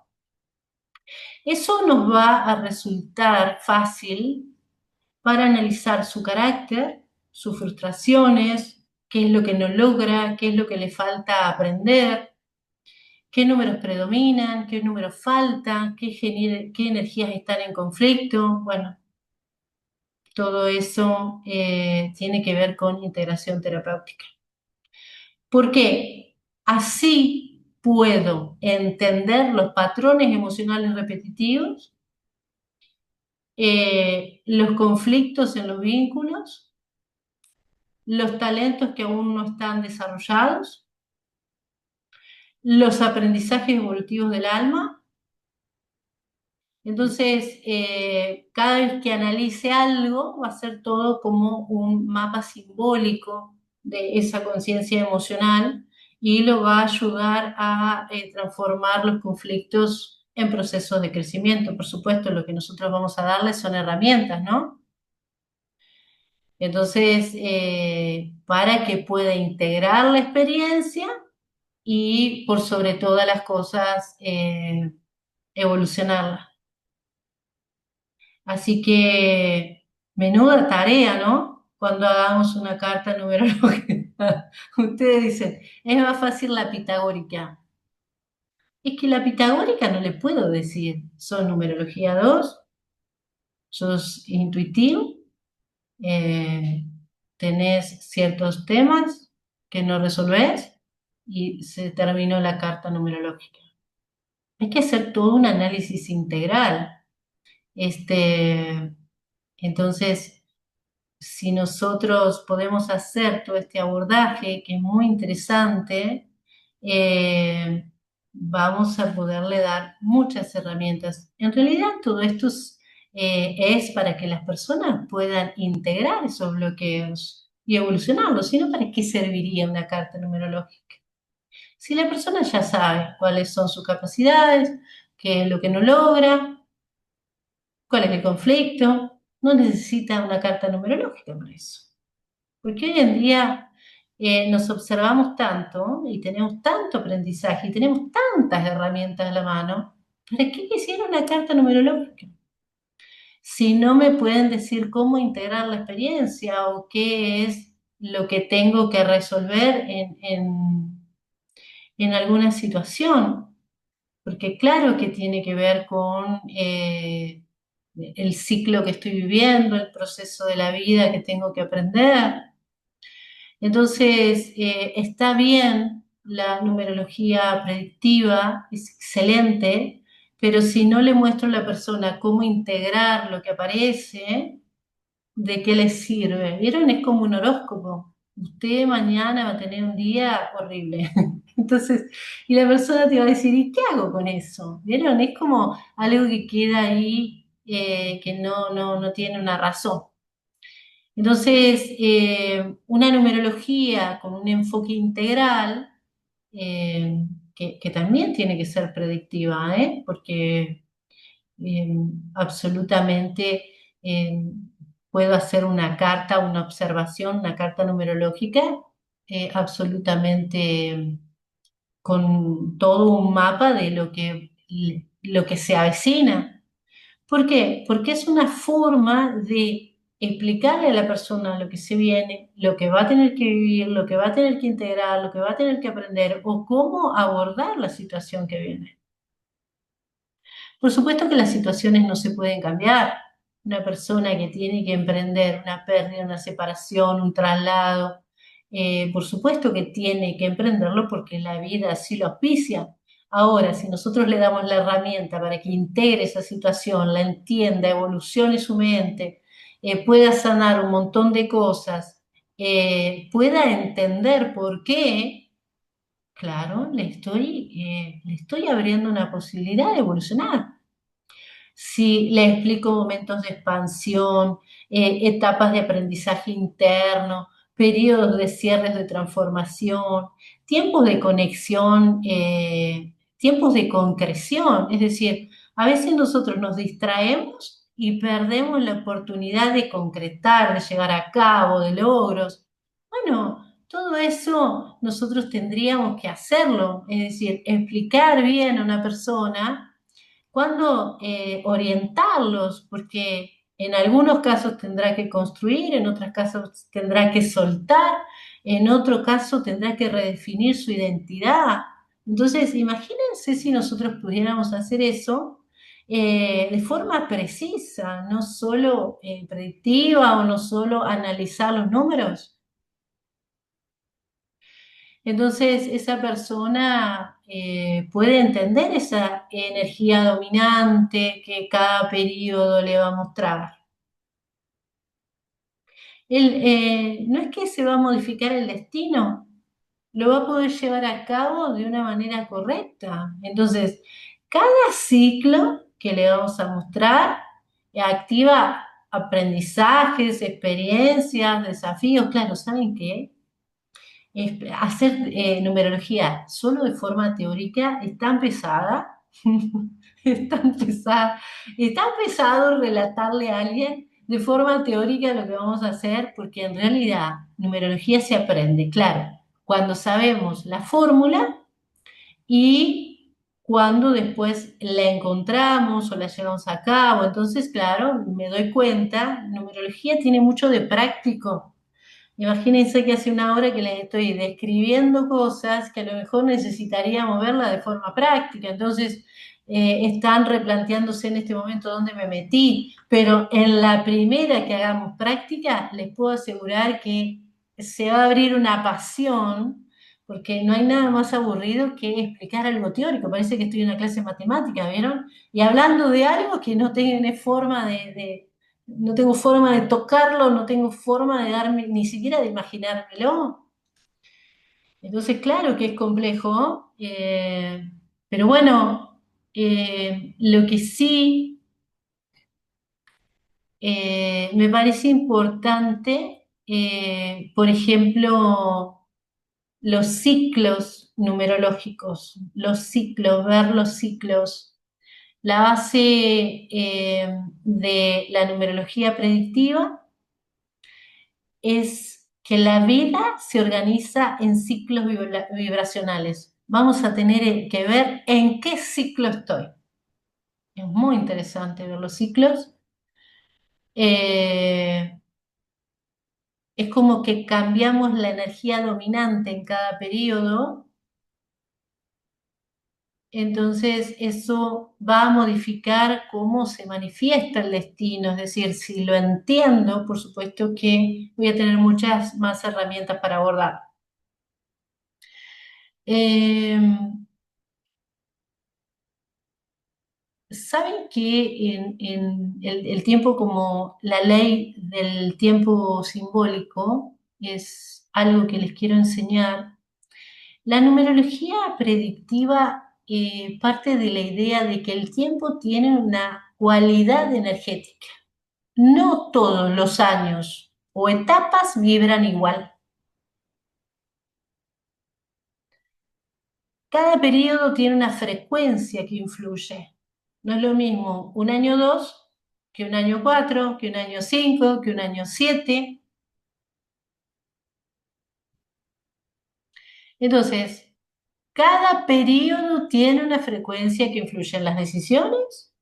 Eso nos va a resultar fácil para analizar su carácter, sus frustraciones, qué es lo que no logra, qué es lo que le falta aprender, qué números predominan, qué números faltan, qué energías están en conflicto. Bueno, todo eso tiene que ver con integración terapéutica. ¿Por qué? Así puedo entender los patrones emocionales repetitivos, los conflictos en los vínculos, los talentos que aún no están desarrollados, los aprendizajes evolutivos del alma. Entonces, cada vez que analice algo, va a ser todo como un mapa simbólico de esa conciencia emocional y lo va a ayudar a transformar los conflictos en procesos de crecimiento. Por supuesto, lo que nosotros vamos a darles son herramientas, ¿no? Entonces, para que pueda integrar la experiencia y, por sobre todas las cosas, evolucionarla. Así que, menuda tarea, ¿no? Cuando hagamos una carta numerológica. Ustedes dicen, es más fácil la pitagórica. Es que la pitagórica no le puedo decir, sos numerología 2, sos intuitivo, eh, tenés ciertos temas que no resolvés y se terminó la carta numerológica. Hay que hacer todo un análisis integral. Este, entonces, si nosotros podemos hacer todo este abordaje, que es muy interesante, vamos a poderle dar muchas herramientas. En realidad, todo esto es para que las personas puedan integrar esos bloqueos y evolucionarlos, sino para qué serviría una carta numerológica. Si la persona ya sabe cuáles son sus capacidades, qué es lo que no logra, cuál es el conflicto, no necesita una carta numerológica para eso. Porque hoy en día nos observamos tanto y tenemos tanto aprendizaje y tenemos tantas herramientas a la mano, ¿para qué quisiera una carta numerológica? Si no me pueden decir cómo integrar la experiencia o qué es lo que tengo que resolver en alguna situación, porque claro que tiene que ver con el ciclo que estoy viviendo, el proceso de la vida que tengo que aprender. Entonces, está bien la numerología predictiva, es excelente, pero si no le muestro a la persona cómo integrar lo que aparece, ¿de qué le sirve? ¿Vieron? Es como un horóscopo. Usted mañana va a tener un día horrible. Entonces, y la persona te va a decir, ¿y qué hago con eso? ¿Vieron? Es como algo que queda ahí que no tiene una razón. Entonces, una numerología con un enfoque integral, que también tiene que ser predictiva, porque eh, absolutamente eh, puedo hacer una carta, una observación, una carta numerológica, absolutamente con todo un mapa de lo que se avecina. ¿Por qué? Porque es una forma de explicarle a la persona lo que se viene, lo que va a tener que vivir, lo que va a tener que integrar, lo que va a tener que aprender o cómo abordar la situación que viene. Por supuesto que las situaciones no se pueden cambiar. Una persona que tiene que emprender una pérdida, una separación, un traslado, por supuesto que tiene que emprenderlo porque la vida así lo auspicia. Ahora, si nosotros le damos la herramienta para que integre esa situación, la entienda, evolucione su mente, pueda sanar un montón de cosas, pueda entender por qué, claro, le estoy abriendo una posibilidad de evolucionar. si le explico momentos de expansión, etapas de aprendizaje interno, periodos de cierres de transformación, tiempos de conexión, tiempos de concreción. Es decir, a veces nosotros nos distraemos y perdemos la oportunidad de concretar, de llevar a cabo, de logros. Bueno, todo eso nosotros tendríamos que hacerlo, es decir, explicar bien a una persona cuándo orientarlos, porque en algunos casos tendrá que construir, en otros casos tendrá que soltar, en otro caso tendrá que redefinir su identidad. Entonces, imagínense si nosotros pudiéramos hacer eso de forma precisa, no solo predictiva o no solo analizar los números. Entonces, esa persona puede entender esa energía dominante que cada periodo le va a mostrar. No es que se va a modificar el destino, lo va a poder llevar a cabo de una manera correcta. Entonces, cada ciclo que le vamos a mostrar activa aprendizajes, experiencias, desafíos. Claro, ¿saben qué? Hacer numerología solo de forma teórica es tan pesada, es tan pesada, es tan pesado relatarle a alguien de forma teórica lo que vamos a hacer, porque en realidad numerología se aprende, claro, cuando sabemos la fórmula y cuando después la encontramos o la llevamos a cabo. Entonces, claro, me doy cuenta, numerología tiene mucho de práctico. Imagínense que hace una hora que les estoy describiendo cosas que a lo mejor necesitaríamos verlas de forma práctica. Entonces, están replanteándose en este momento dónde me metí, pero en la primera que hagamos práctica, les puedo asegurar que se va a abrir una pasión, porque no hay nada más aburrido que explicar algo teórico. Parece que estoy en una clase de matemática, ¿vieron? Y hablando de algo que no tiene forma no tengo forma de tocarlo, no tengo forma de darme, ni siquiera de imaginármelo. Entonces, claro que es complejo, pero bueno, lo que sí me parece importante, por ejemplo, los ciclos numerológicos, los ciclos, ver los ciclos. La base de la numerología predictiva es que la vida se organiza en ciclos vibracionales. Vamos a tener que ver en qué ciclo estoy. Es muy interesante ver los ciclos. Eh, es como que cambiamos la energía dominante en cada periodo. Entonces eso va a modificar cómo se manifiesta el destino. Es decir, si lo entiendo, por supuesto que voy a tener muchas más herramientas para abordar. Eh, ¿Saben que en el tiempo, como la ley del tiempo simbólico es algo que les quiero enseñar? La numerología predictiva parte de la idea de que el tiempo tiene una cualidad energética. No todos los años o etapas vibran igual. Cada periodo tiene una frecuencia que influye. No es lo mismo un año 2 que un año 4, que un año 5, que un año 7. Entonces, cada periodo tiene una frecuencia que influye en las decisiones,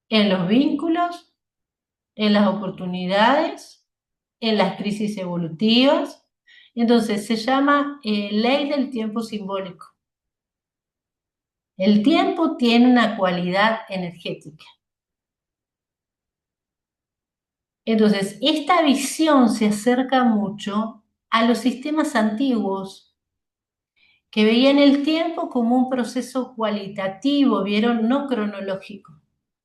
en los vínculos, en las oportunidades, en las crisis evolutivas. Entonces, se llama ley del tiempo simbólico. El tiempo tiene una cualidad energética. Entonces, esta visión se acerca mucho a los sistemas antiguos que veían el tiempo como un proceso cualitativo, vieron, no cronológico.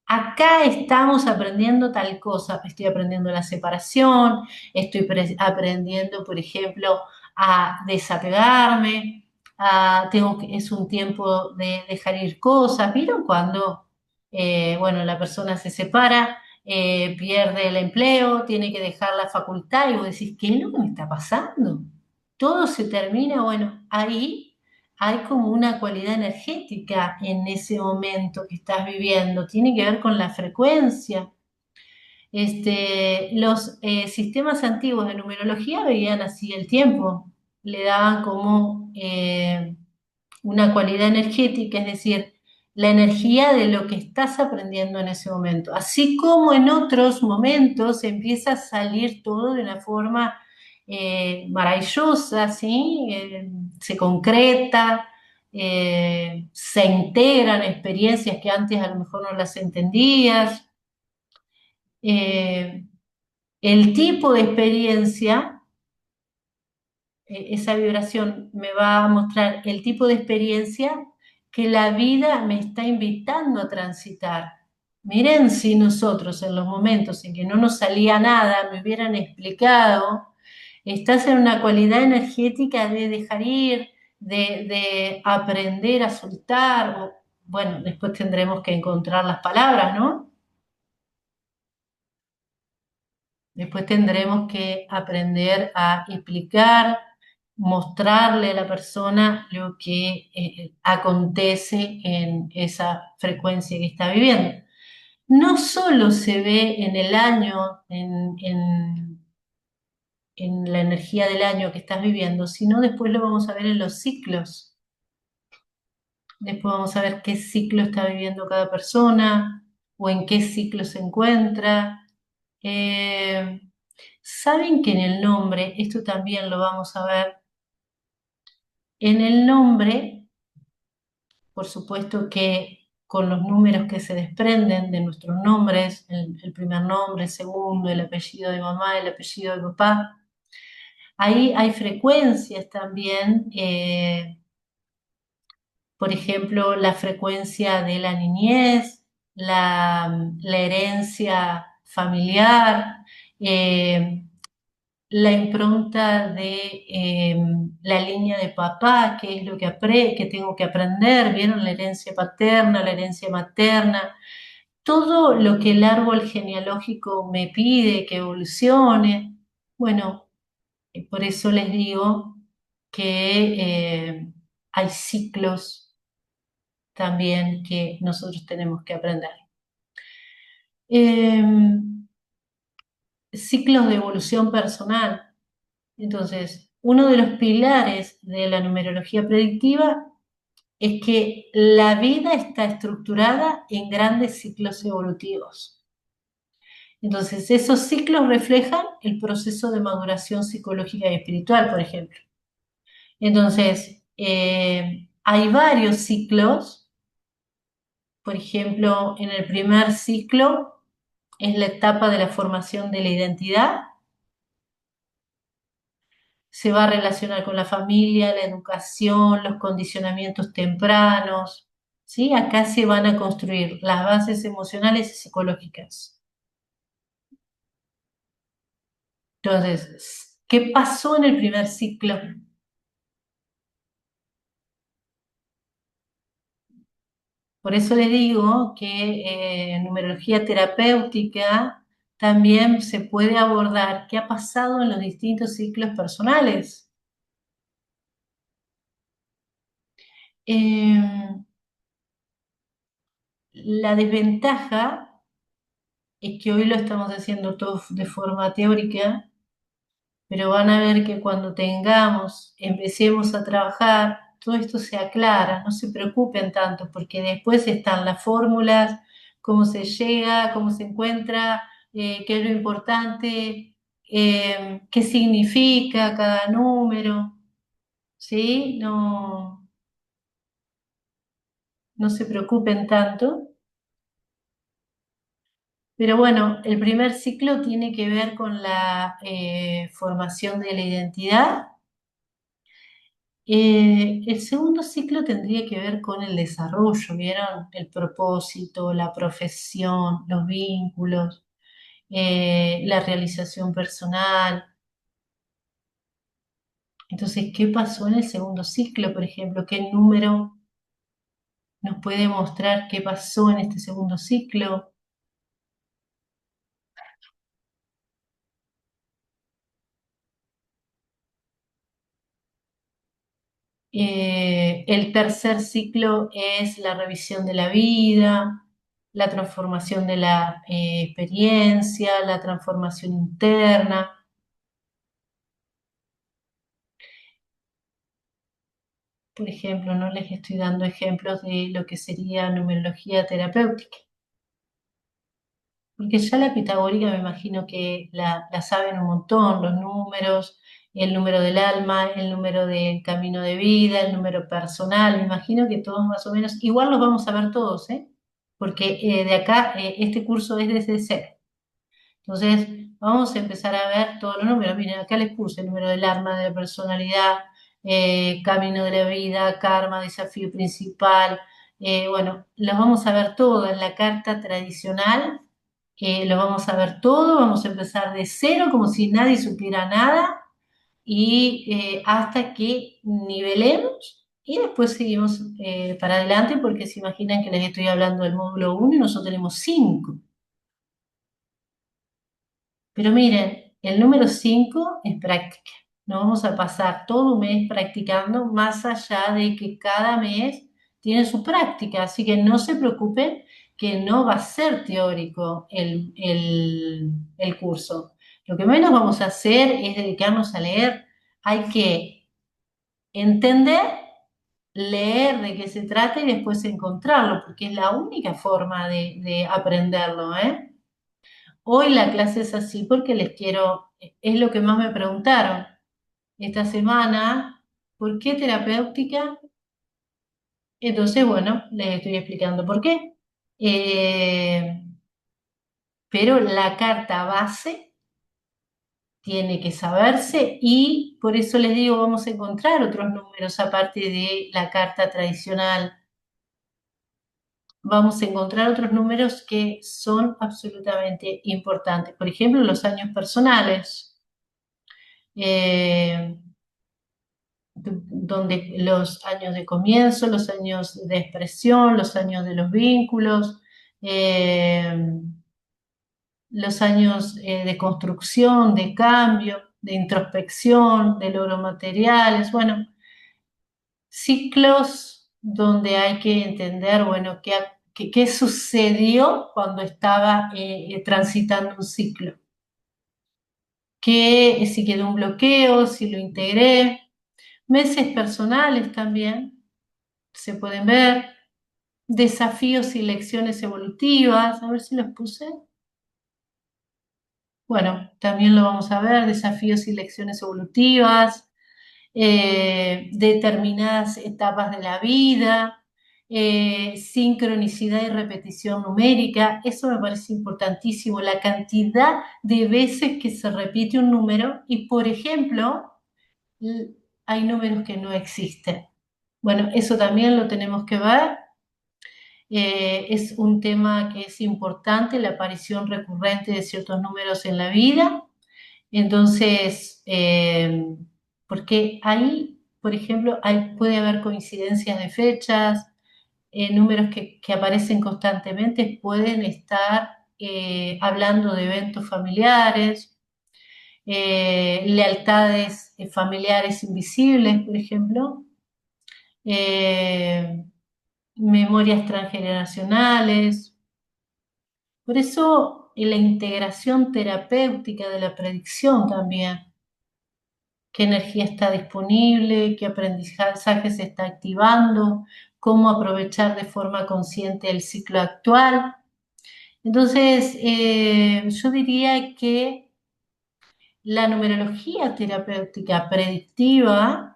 Acá estamos aprendiendo tal cosa, estoy aprendiendo la separación, estoy aprendiendo, por ejemplo, a desapegarme, es un tiempo de dejar ir cosas. ¿Vieron cuando bueno, la persona se separa, pierde el empleo, tiene que dejar la facultad y vos decís, ¿qué es lo que me está pasando? Todo se termina, bueno, ahí hay como una cualidad energética en ese momento que estás viviendo, tiene que ver con la frecuencia. Los sistemas antiguos de numerología veían así el tiempo, le daban como una cualidad energética, es decir, la energía de lo que estás aprendiendo en ese momento. Así como en otros momentos empieza a salir todo de una forma maravillosa, ¿sí? Se concreta, se integran experiencias que antes a lo mejor no las entendías. Eh, el tipo de experiencia, esa vibración me va a mostrar el tipo de experiencia que la vida me está invitando a transitar. Miren si nosotros en los momentos en que no nos salía nada me hubieran explicado, estás en una cualidad energética de dejar ir, de aprender a soltar, o, bueno, después tendremos que encontrar las palabras, ¿no? Después tendremos que aprender a explicar, mostrarle a la persona lo que acontece en esa frecuencia que está viviendo. No solo se ve en el año, en la energía del año que estás viviendo, sino después lo vamos a ver en los ciclos. Después vamos a ver qué ciclo está viviendo cada persona o en qué ciclo se encuentra. Eh, Saben que en el nombre, esto también lo vamos a ver, en el nombre, por supuesto que con los números que se desprenden de nuestros nombres, el primer nombre, el segundo, el apellido de mamá, el apellido de papá, ahí hay frecuencias también, por ejemplo, la frecuencia de la niñez, la herencia familiar, eh, la impronta de la línea de papá, qué es lo que tengo que aprender, vieron la herencia paterna, la herencia materna, todo lo que el árbol genealógico me pide que evolucione. Bueno, por eso les digo que hay ciclos también que nosotros tenemos que aprender. Ciclos de evolución personal. Entonces, uno de los pilares de la numerología predictiva es que la vida está estructurada en grandes ciclos evolutivos. Entonces, esos ciclos reflejan el proceso de maduración psicológica y espiritual, por ejemplo. Entonces, hay varios ciclos. Por ejemplo, en el primer ciclo es la etapa de la formación de la identidad, se va a relacionar con la familia, la educación, los condicionamientos tempranos, ¿sí? Acá se van a construir las bases emocionales y psicológicas. Entonces, ¿qué pasó en el primer ciclo? Por eso les digo que en numerología terapéutica también se puede abordar qué ha pasado en los distintos ciclos personales. Eh, la desventaja es que hoy lo estamos haciendo todo de forma teórica, pero van a ver que cuando empecemos a trabajar, todo esto se aclara, no se preocupen tanto, porque después están las fórmulas, cómo se llega, cómo se encuentra, qué es lo importante, qué significa cada número, ¿sí? No, no se preocupen tanto. Pero bueno, el primer ciclo tiene que ver con la formación de la identidad. El segundo ciclo tendría que ver con el desarrollo, ¿vieron? El propósito, la profesión, los vínculos, la realización personal. Entonces, ¿qué pasó en el segundo ciclo, por ejemplo? ¿Qué número nos puede mostrar qué pasó en este segundo ciclo. El tercer ciclo es la revisión de la vida, la transformación de la experiencia, la transformación interna. Por ejemplo, no les estoy dando ejemplos de lo que sería numerología terapéutica, porque ya la pitagórica me imagino que la saben un montón, los números, el número del alma, el número del camino de vida, el número personal, me imagino que todos más o menos, igual los vamos a ver todos, ¿eh? Porque de acá este curso es desde cero. Entonces, vamos a empezar a ver todos los números. Miren, acá les puse el número del alma, de la personalidad, camino de la vida, karma, desafío principal. Bueno, los vamos a ver todo en la carta tradicional. Los vamos a ver todo. Vamos a empezar de cero, como si nadie supiera nada, y hasta que nivelemos. Y después seguimos para adelante, porque se imaginan que les estoy hablando del módulo uno y nosotros tenemos 5. Pero miren, el número 5 es práctica. Nos vamos a pasar todo un mes practicando, más allá de que cada mes tiene su práctica. Así que no se preocupen que no va a ser teórico el curso. Lo que menos vamos a hacer es dedicarnos a leer. Hay que entender, leer de qué se trata y después encontrarlo, porque es la única forma de aprenderlo, ¿eh? Hoy la clase es así porque les quiero, es lo que más me preguntaron esta semana, ¿por qué terapéutica? Entonces, bueno, les estoy explicando por qué. Eh, pero la carta base tiene que saberse y por eso les digo, vamos a encontrar otros números aparte de la carta tradicional. Vamos a encontrar otros números que son absolutamente importantes. Por ejemplo, los años personales. Eh, donde los años de comienzo, los años de expresión, los años de los vínculos, eh, los años de construcción, de cambio, de introspección, de logros materiales, bueno, ciclos donde hay que entender, bueno, qué sucedió cuando estaba transitando un ciclo, que si quedó un bloqueo, si lo integré, meses personales también se pueden ver, desafíos y lecciones evolutivas, a ver si los puse. Bueno, también lo vamos a ver, desafíos y lecciones evolutivas, determinadas etapas de la vida, sincronicidad y repetición numérica, eso me parece importantísimo, la cantidad de veces que se repite un número y, por ejemplo, hay números que no existen. Bueno, eso también lo tenemos que ver. Es un tema que es importante, la aparición recurrente de ciertos números en la vida. Entonces, porque ahí, por ejemplo, puede haber coincidencias de fechas, números que aparecen constantemente pueden estar hablando de eventos familiares, lealtades familiares invisibles, por ejemplo. Eh, memorias transgeneracionales. Por eso la integración terapéutica de la predicción también, qué energía está disponible, qué aprendizaje se está activando, cómo aprovechar de forma consciente el ciclo actual. Entonces, yo diría que la numerología terapéutica predictiva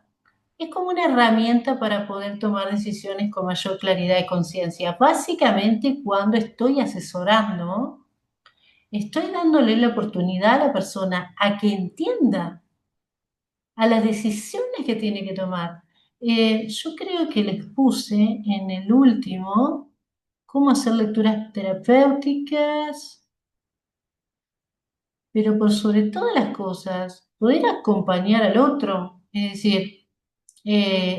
es como una herramienta para poder tomar decisiones con mayor claridad y conciencia. Básicamente, cuando estoy asesorando, estoy dándole la oportunidad a la persona a que entienda a las decisiones que tiene que tomar. Yo creo que les puse en el último cómo hacer lecturas terapéuticas, pero por sobre todas las cosas, poder acompañar al otro, es decir,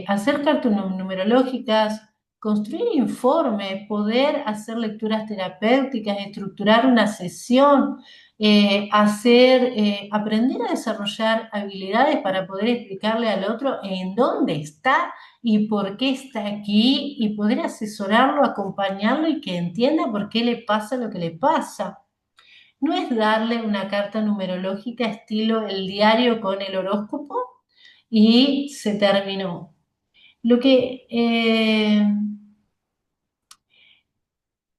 hacer cartas numerológicas, construir informes, poder hacer lecturas terapéuticas, estructurar una sesión, aprender a desarrollar habilidades para poder explicarle al otro en dónde está y por qué está aquí y poder asesorarlo, acompañarlo y que entienda por qué le pasa lo que le pasa. No es darle una carta numerológica estilo el diario con el horóscopo y se terminó. Lo que,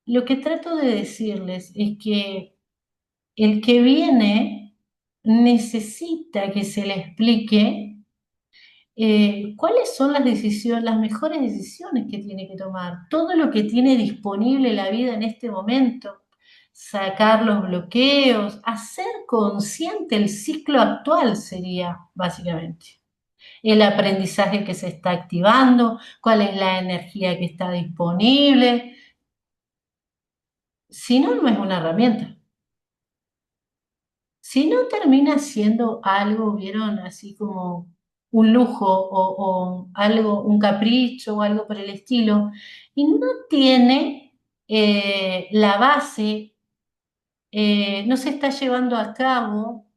lo que trato de decirles es que el que viene necesita que se le explique cuáles son las decisiones, las mejores decisiones que tiene que tomar, todo lo que tiene disponible la vida en este momento, sacar los bloqueos, hacer consciente el ciclo actual sería básicamente el aprendizaje que se está activando, cuál es la energía que está disponible. Si no, no es una herramienta. Si no termina siendo algo, vieron, así como un lujo o algo, un capricho o algo por el estilo, y no tiene la base, no se está llevando a cabo,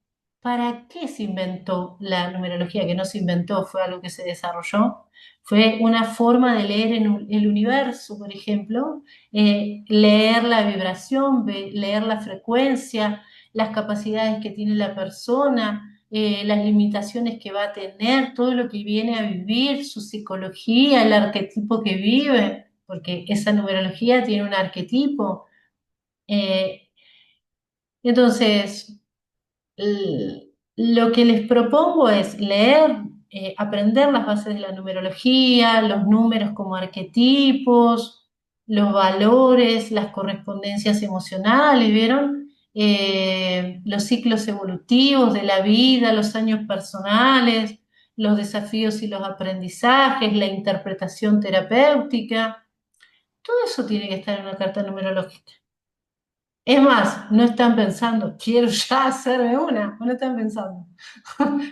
¿para qué se inventó la numerología? Que no se inventó, fue algo que se desarrolló. Fue una forma de leer en el universo, por ejemplo, leer la vibración, leer la frecuencia, las capacidades que tiene la persona, las limitaciones que va a tener, todo lo que viene a vivir, su psicología, el arquetipo que vive, porque esa numerología tiene un arquetipo. Eh, entonces, lo que les propongo es leer, aprender las bases de la numerología, los números como arquetipos, los valores, las correspondencias emocionales, ¿vieron? Los ciclos evolutivos de la vida, los años personales, los desafíos y los aprendizajes, la interpretación terapéutica. Todo eso tiene que estar en una carta numerológica. Es más, no están pensando, quiero ya hacerme una, o no están pensando,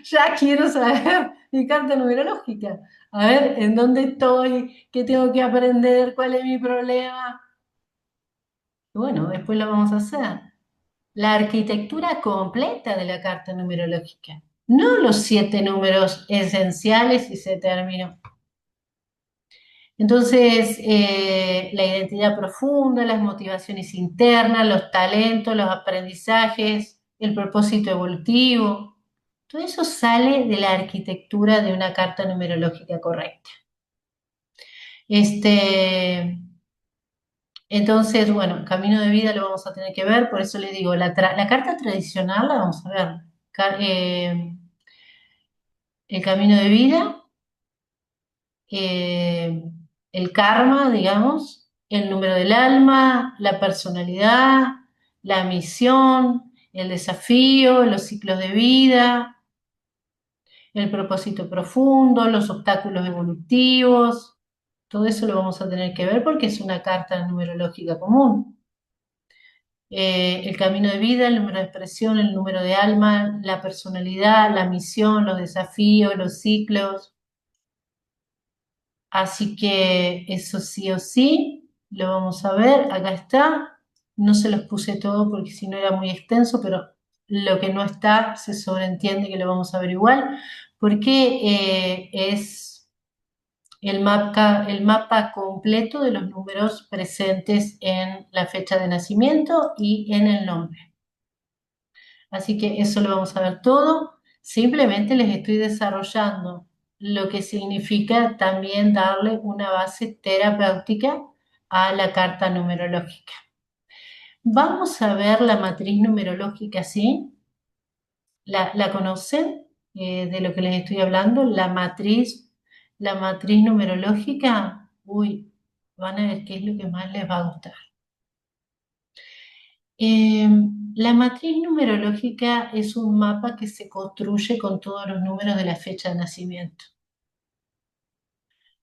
ya quiero saber mi carta numerológica, a ver en dónde estoy, qué tengo que aprender, cuál es mi problema. Y bueno, después lo vamos a hacer. La arquitectura completa de la carta numerológica, no los 7 números esenciales y se terminó. Entonces, la identidad profunda, las motivaciones internas, los talentos, los aprendizajes, el propósito evolutivo, todo eso sale de la arquitectura de una carta numerológica correcta. Este, entonces, bueno, camino de vida lo vamos a tener que ver, por eso le digo, la carta tradicional la vamos a ver. El camino de vida, eh, el karma, digamos, el número del alma, la personalidad, la misión, el desafío, los ciclos de vida, el propósito profundo, los obstáculos evolutivos. Todo eso lo vamos a tener que ver porque es una carta numerológica común. El camino de vida, el número de expresión, el número de alma, la personalidad, la misión, los desafíos, los ciclos. Así que eso sí o sí, lo vamos a ver. Acá está. No se los puse todo porque si no era muy extenso, pero lo que no está se sobreentiende que lo vamos a ver igual, porque es el mapa completo de los números presentes en la fecha de nacimiento y en el nombre. Así que eso lo vamos a ver todo. Simplemente les estoy desarrollando lo que significa también darle una base terapéutica a la carta numerológica. Vamos a ver la matriz numerológica, ¿sí? ¿La conocen? De lo que les estoy hablando, la matriz numerológica. Uy, van a ver qué es lo que más les va a gustar. Eh, la matriz numerológica es un mapa que se construye con todos los números de la fecha de nacimiento.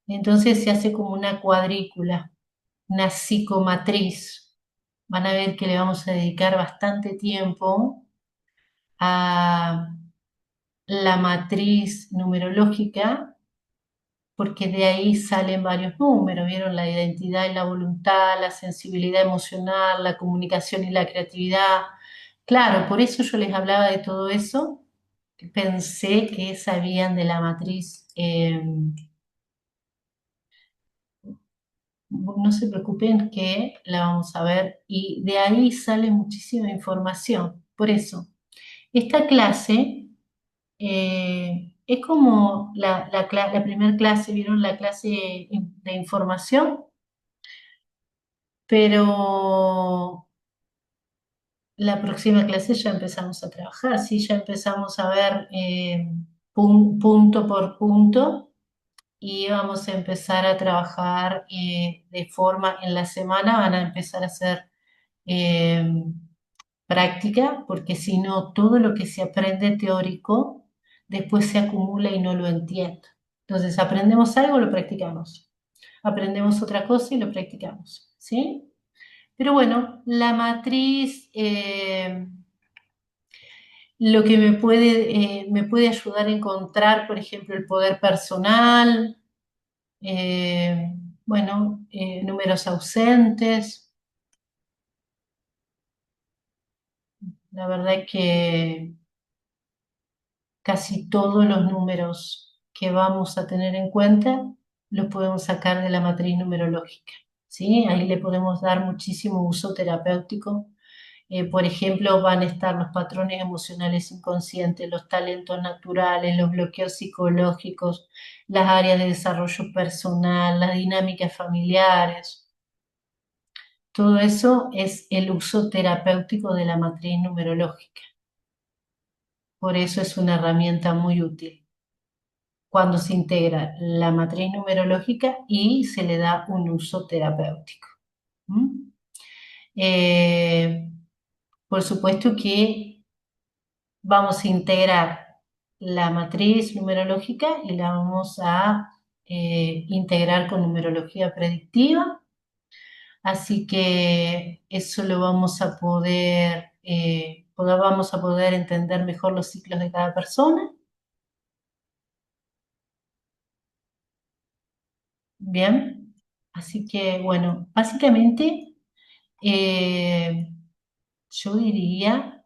Entonces se hace como una cuadrícula, una psicomatriz. Van a ver que le vamos a dedicar bastante tiempo a la matriz numerológica porque de ahí salen varios números, ¿vieron? La identidad y la voluntad, la sensibilidad emocional, la comunicación y la creatividad. Claro, por eso yo les hablaba de todo eso. Pensé que sabían de la matriz. No se preocupen que la vamos a ver y de ahí sale muchísima información. Por eso, esta clase es como la primera clase, ¿vieron? La clase de información, pero la próxima clase ya empezamos a trabajar, ¿sí? Ya empezamos a ver punto por punto y vamos a empezar a trabajar de forma, en la semana van a empezar a hacer eh, práctica, porque si no, todo lo que se aprende teórico después se acumula y no lo entiendo. Entonces, aprendemos algo, lo practicamos. Aprendemos otra cosa y lo practicamos, ¿sí? Pero bueno, la matriz, lo que me puede ayudar a encontrar, por ejemplo, el poder personal, eh, bueno, números ausentes. La verdad es que casi todos los números que vamos a tener en cuenta los podemos sacar de la matriz numerológica, ¿sí? Ahí le podemos dar muchísimo uso terapéutico. Por ejemplo, van a estar los patrones emocionales inconscientes, los talentos naturales, los bloqueos psicológicos, las áreas de desarrollo personal, las dinámicas familiares. Todo eso es el uso terapéutico de la matriz numerológica. Por eso es una herramienta muy útil cuando se integra la matriz numerológica y se le da un uso terapéutico. ¿Mm? Eh, por supuesto que vamos a integrar la matriz numerológica y la vamos a integrar con numerología predictiva, así que eso lo vamos a poder, vamos a poder entender mejor los ciclos de cada persona. Bien, así que bueno, básicamente eh, yo diría,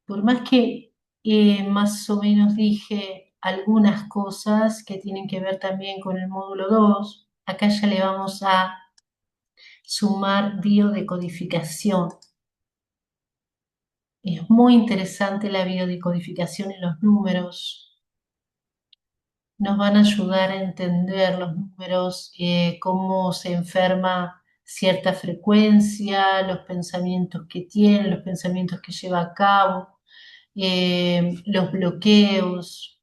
por más que más o menos dije algunas cosas que tienen que ver también con el módulo 2, acá ya le vamos a sumar biodecodificación. Es muy interesante la biodecodificación en los números. Nos van a ayudar a entender los números, cómo se enferma cierta frecuencia, los pensamientos que tiene, los pensamientos que lleva a cabo, los bloqueos.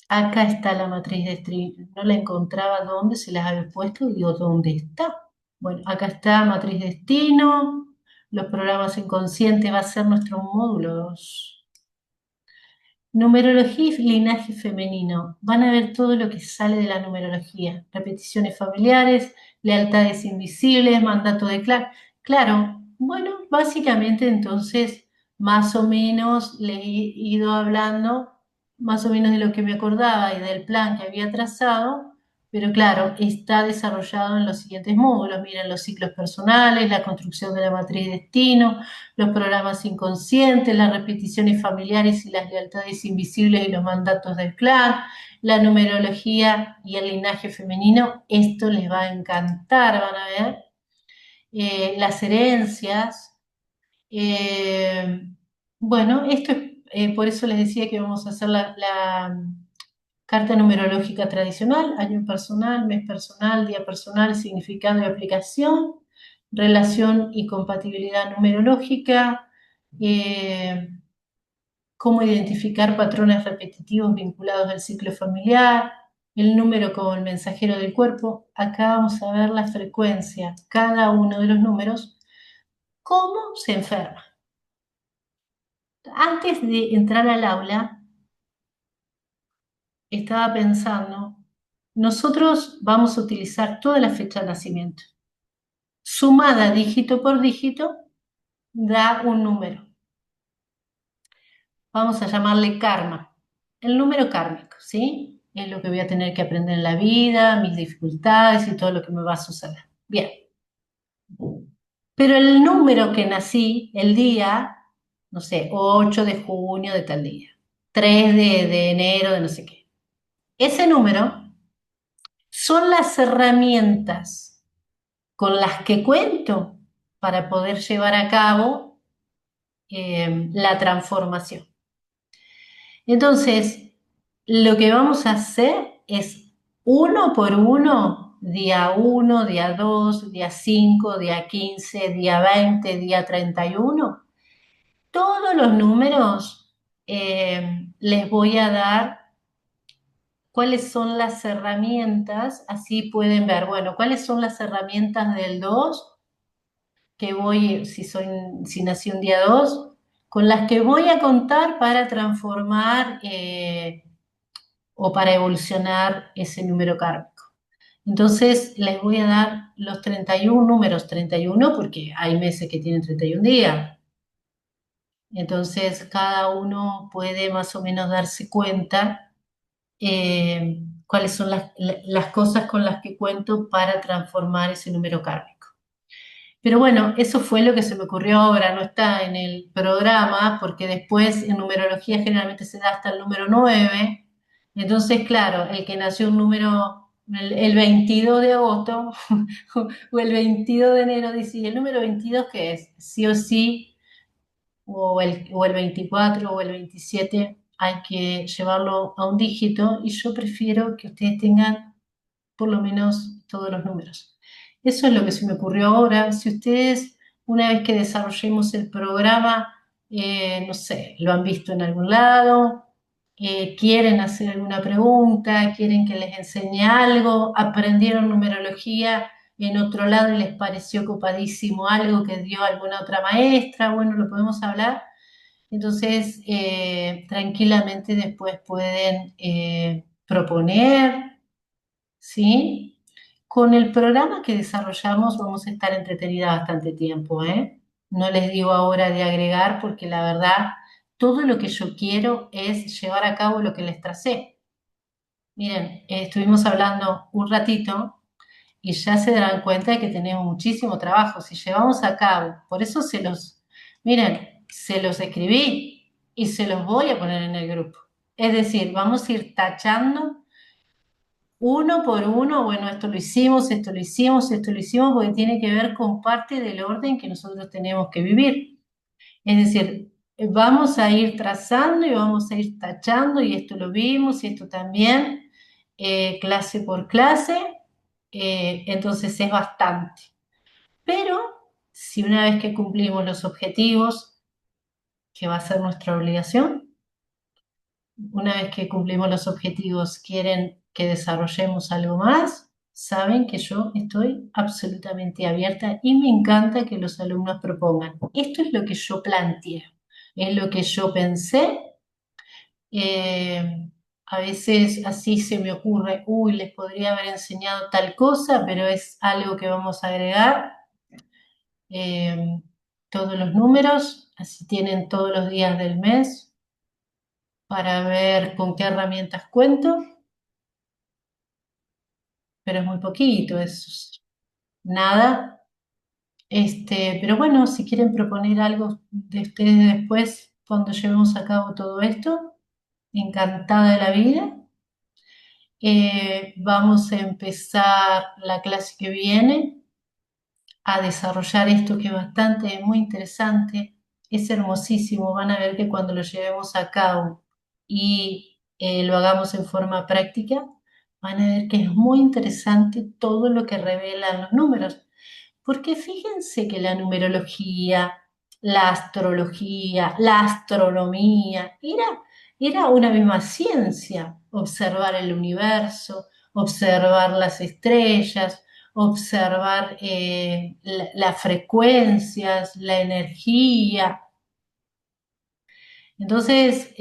Acá está la matriz de Strindberg. No la encontraba dónde se las había puesto y digo, ¿dónde está? Bueno, acá está matriz destino, los programas inconscientes va a ser nuestro módulo 2. Numerología y linaje femenino. Van a ver todo lo que sale de la numerología. Repeticiones familiares, lealtades invisibles, mandato de claro. Claro, bueno, básicamente entonces más o menos le he ido hablando más o menos de lo que me acordaba y del plan que había trazado, pero claro, está desarrollado en los siguientes módulos. Miren, los ciclos personales, la construcción de la matriz destino, los programas inconscientes, las repeticiones familiares y las lealtades invisibles y los mandatos del clan, la numerología y el linaje femenino. Esto les va a encantar, van a ver. Las herencias. eh, bueno, esto es, por eso les decía que vamos a hacer la carta numerológica tradicional, año personal, mes personal, día personal, significado y aplicación, relación y compatibilidad numerológica, eh, cómo identificar patrones repetitivos vinculados al ciclo familiar, el número como el mensajero del cuerpo. Acá vamos a ver la frecuencia, cada uno de los números, cómo se enferma. Antes de entrar al aula, estaba pensando, nosotros vamos a utilizar toda la fecha de nacimiento. Sumada dígito por dígito da un número. vamos a llamarle karma, el número kármico, ¿sí? Es lo que voy a tener que aprender en la vida, mis dificultades y todo lo que me va a suceder. Bien, pero el número que nací, el día, no sé, 8 de junio de tal día, 3 de enero de no sé qué. Ese número son las herramientas con las que cuento para poder llevar a cabo la transformación. Entonces, lo que vamos a hacer es uno por uno, día 2, día 5, día 15, día 20, día 31, todos los números les voy a dar cuáles son las herramientas, así pueden ver, bueno, cuáles son las herramientas del 2 que voy, si nací un día 2, con las que voy a contar para transformar o para evolucionar ese número kármico. Entonces les voy a dar los 31 números 31 porque hay meses que tienen 31 días. Entonces cada uno puede más o menos darse cuenta cuáles son las cosas con las que cuento para transformar ese número kármico. Pero bueno, eso fue lo que se me ocurrió ahora, no está en el programa, porque después en numerología generalmente se da hasta el número 9. Entonces, claro, el que nació un número, el 22 de agosto o el 22 de enero, dice, ¿y el número 22 qué es? Sí o sí, o el 24 o el 27, hay que llevarlo a un dígito y yo prefiero que ustedes tengan por lo menos todos los números. Eso es lo que se me ocurrió ahora. Si ustedes, una vez que desarrollemos el programa, no sé, lo han visto en algún lado, quieren hacer alguna pregunta, quieren que les enseñe algo, aprendieron numerología en otro lado y les pareció copadísimo algo que dio alguna otra maestra, bueno, lo podemos hablar. Entonces, tranquilamente después pueden proponer. ¿Sí? Con el programa que desarrollamos vamos a estar entretenida bastante tiempo, ¿eh? No les digo ahora de agregar porque la verdad, todo lo que yo quiero es llevar a cabo lo que les tracé. Miren, estuvimos hablando un ratito y ya se darán cuenta de que tenemos muchísimo trabajo. Si llevamos a cabo, por eso miren, se los escribí y se los voy a poner en el grupo. Es decir, vamos a ir tachando uno por uno, bueno, esto lo hicimos, esto lo hicimos, esto lo hicimos, porque tiene que ver con parte del orden que nosotros tenemos que vivir. Es decir, vamos a ir trazando y vamos a ir tachando, y esto lo vimos, y esto también, clase por clase, entonces es bastante. Pero si una vez que cumplimos los objetivos, que va a ser nuestra obligación, una vez que cumplimos los objetivos, quieren que desarrollemos algo más, saben que yo estoy absolutamente abierta y me encanta que los alumnos propongan. Esto es lo que yo planteé, es lo que yo pensé. Eh, a veces así se me ocurre, uy, les podría haber enseñado tal cosa, pero es algo que vamos a agregar. Eh, todos los números, así tienen todos los días del mes para ver con qué herramientas cuento. Pero es muy poquito, es nada. Pero bueno, si quieren proponer algo de ustedes después, cuando llevemos a cabo todo esto, encantada de la vida. Vamos a empezar la clase que viene a desarrollar esto que es bastante, muy interesante, es hermosísimo. Van a ver que cuando lo llevemos a cabo y lo hagamos en forma práctica, van a ver que es muy interesante todo lo que revelan los números. Porque fíjense que la numerología, la astrología, la astronomía, era una misma ciencia. Observar el universo, observar las estrellas, observar las frecuencias, la energía. Entonces,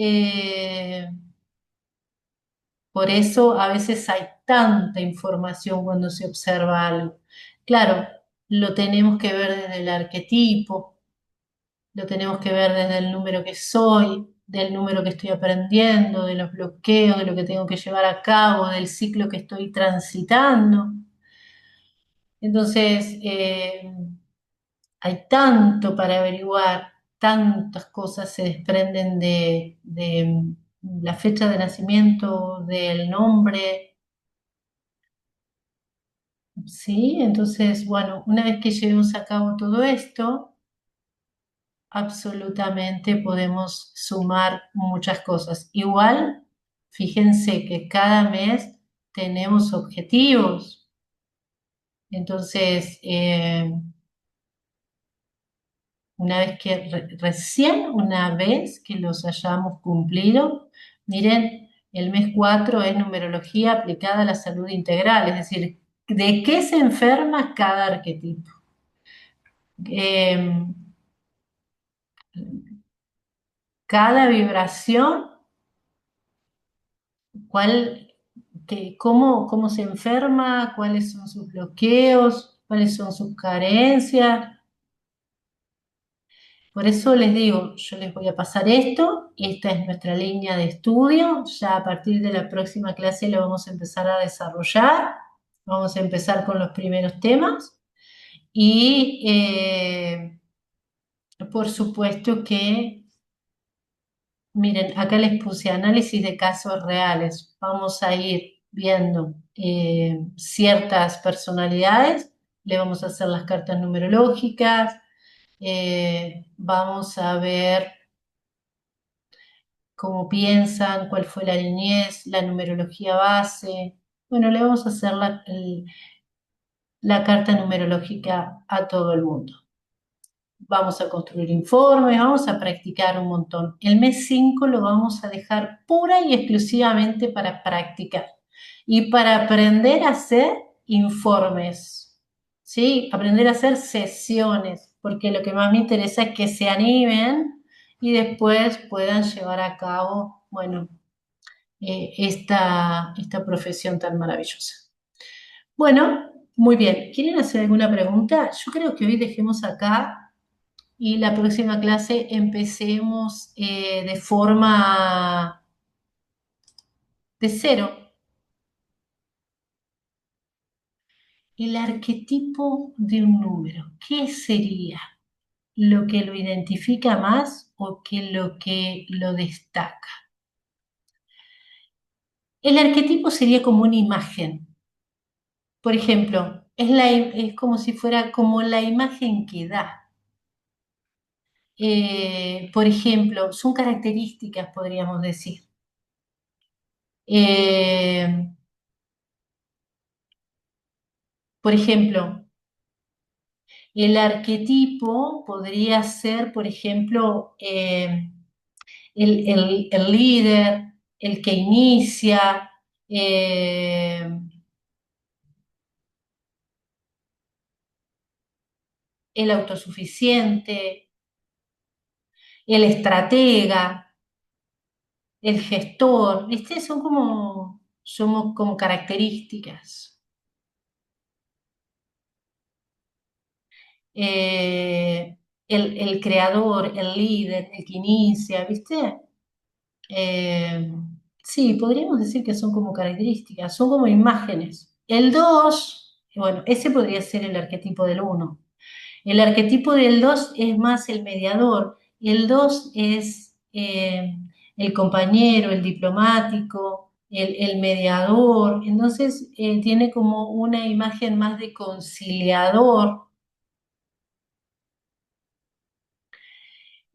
por eso a veces hay tanta información cuando se observa algo. Claro, lo tenemos que ver desde el arquetipo, lo tenemos que ver desde el número que soy. del número que estoy aprendiendo, de los bloqueos, de lo que tengo que llevar a cabo, del ciclo que estoy transitando. Entonces, hay tanto para averiguar, tantas cosas se desprenden de la fecha de nacimiento, del nombre, ¿sí? Entonces, bueno, una vez que llevemos a cabo todo esto, absolutamente podemos sumar muchas cosas. Igual, fíjense que cada mes tenemos objetivos. Entonces, recién una vez que los hayamos cumplido, miren, el mes 4 es numerología aplicada a la salud integral, es decir, ¿de qué se enferma cada arquetipo? Eh, Cada vibración, cuál, cómo se enferma, cuáles son sus bloqueos, cuáles son sus carencias. Por eso les digo, yo les voy a pasar esto, esta es nuestra línea de estudio, ya a partir de la próxima clase lo vamos a empezar a desarrollar, vamos a empezar con los primeros temas y por supuesto que, miren, acá les puse análisis de casos reales, vamos a ir viendo ciertas personalidades, le vamos a hacer las cartas numerológicas, vamos a ver cómo piensan, cuál fue la niñez, la numerología base. Bueno, le vamos a hacer la carta numerológica a todo el mundo. Vamos a construir informes, vamos a practicar un montón. El mes 5 lo vamos a dejar pura y exclusivamente para practicar y para aprender a hacer informes, ¿sí? Aprender a hacer sesiones, porque lo que más me interesa es que se animen y después puedan llevar a cabo, bueno, esta profesión tan maravillosa. Bueno, muy bien. ¿Quieren hacer alguna pregunta? Yo creo que hoy dejemos acá y la próxima clase empecemos de forma de cero. El arquetipo de un número, ¿qué sería? ¿Lo que lo identifica más o lo que lo destaca? El arquetipo sería como una imagen. Por ejemplo, es como si fuera como la imagen que da. Por ejemplo, son características, podríamos decir. Eh, por ejemplo, el arquetipo podría ser, por ejemplo, el líder, el que inicia, eh, el autosuficiente, el estratega, el gestor. ¿Viste? Somos como características. Eh, el creador, el líder, el que inicia, ¿viste? Eh, sí, podríamos decir que son como características, son como imágenes. El 2, bueno, ese podría ser el arquetipo del uno. El arquetipo del 2 es más el mediador. El 2 es el compañero, el diplomático, el mediador. Entonces tiene como una imagen más de conciliador.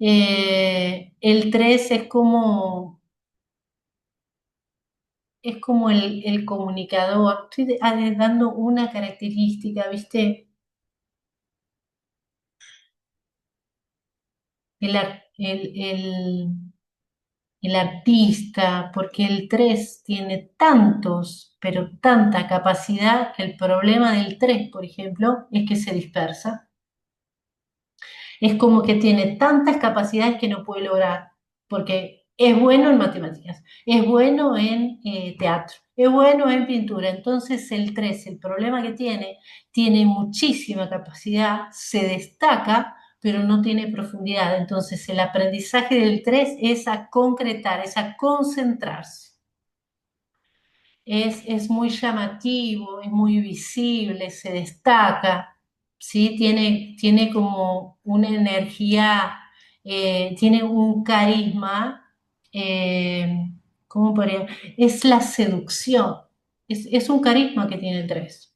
El 3 es como el comunicador. Estoy dando una característica, ¿viste? El artista, porque el 3 tiene tantos, pero tanta capacidad que el problema del 3, por ejemplo, es que se dispersa. Es como que tiene tantas capacidades que no puede lograr, porque es bueno en matemáticas, es bueno en teatro, es bueno en pintura. Entonces el 3, el problema que tiene muchísima capacidad, se destaca, pero no tiene profundidad. Entonces, el aprendizaje del 3 es a concretar, es a concentrarse. Es muy llamativo, es muy visible, se destaca, ¿sí? Tiene como una energía, tiene un carisma, eh, ¿cómo podría? Es la seducción, es un carisma que tiene el 3.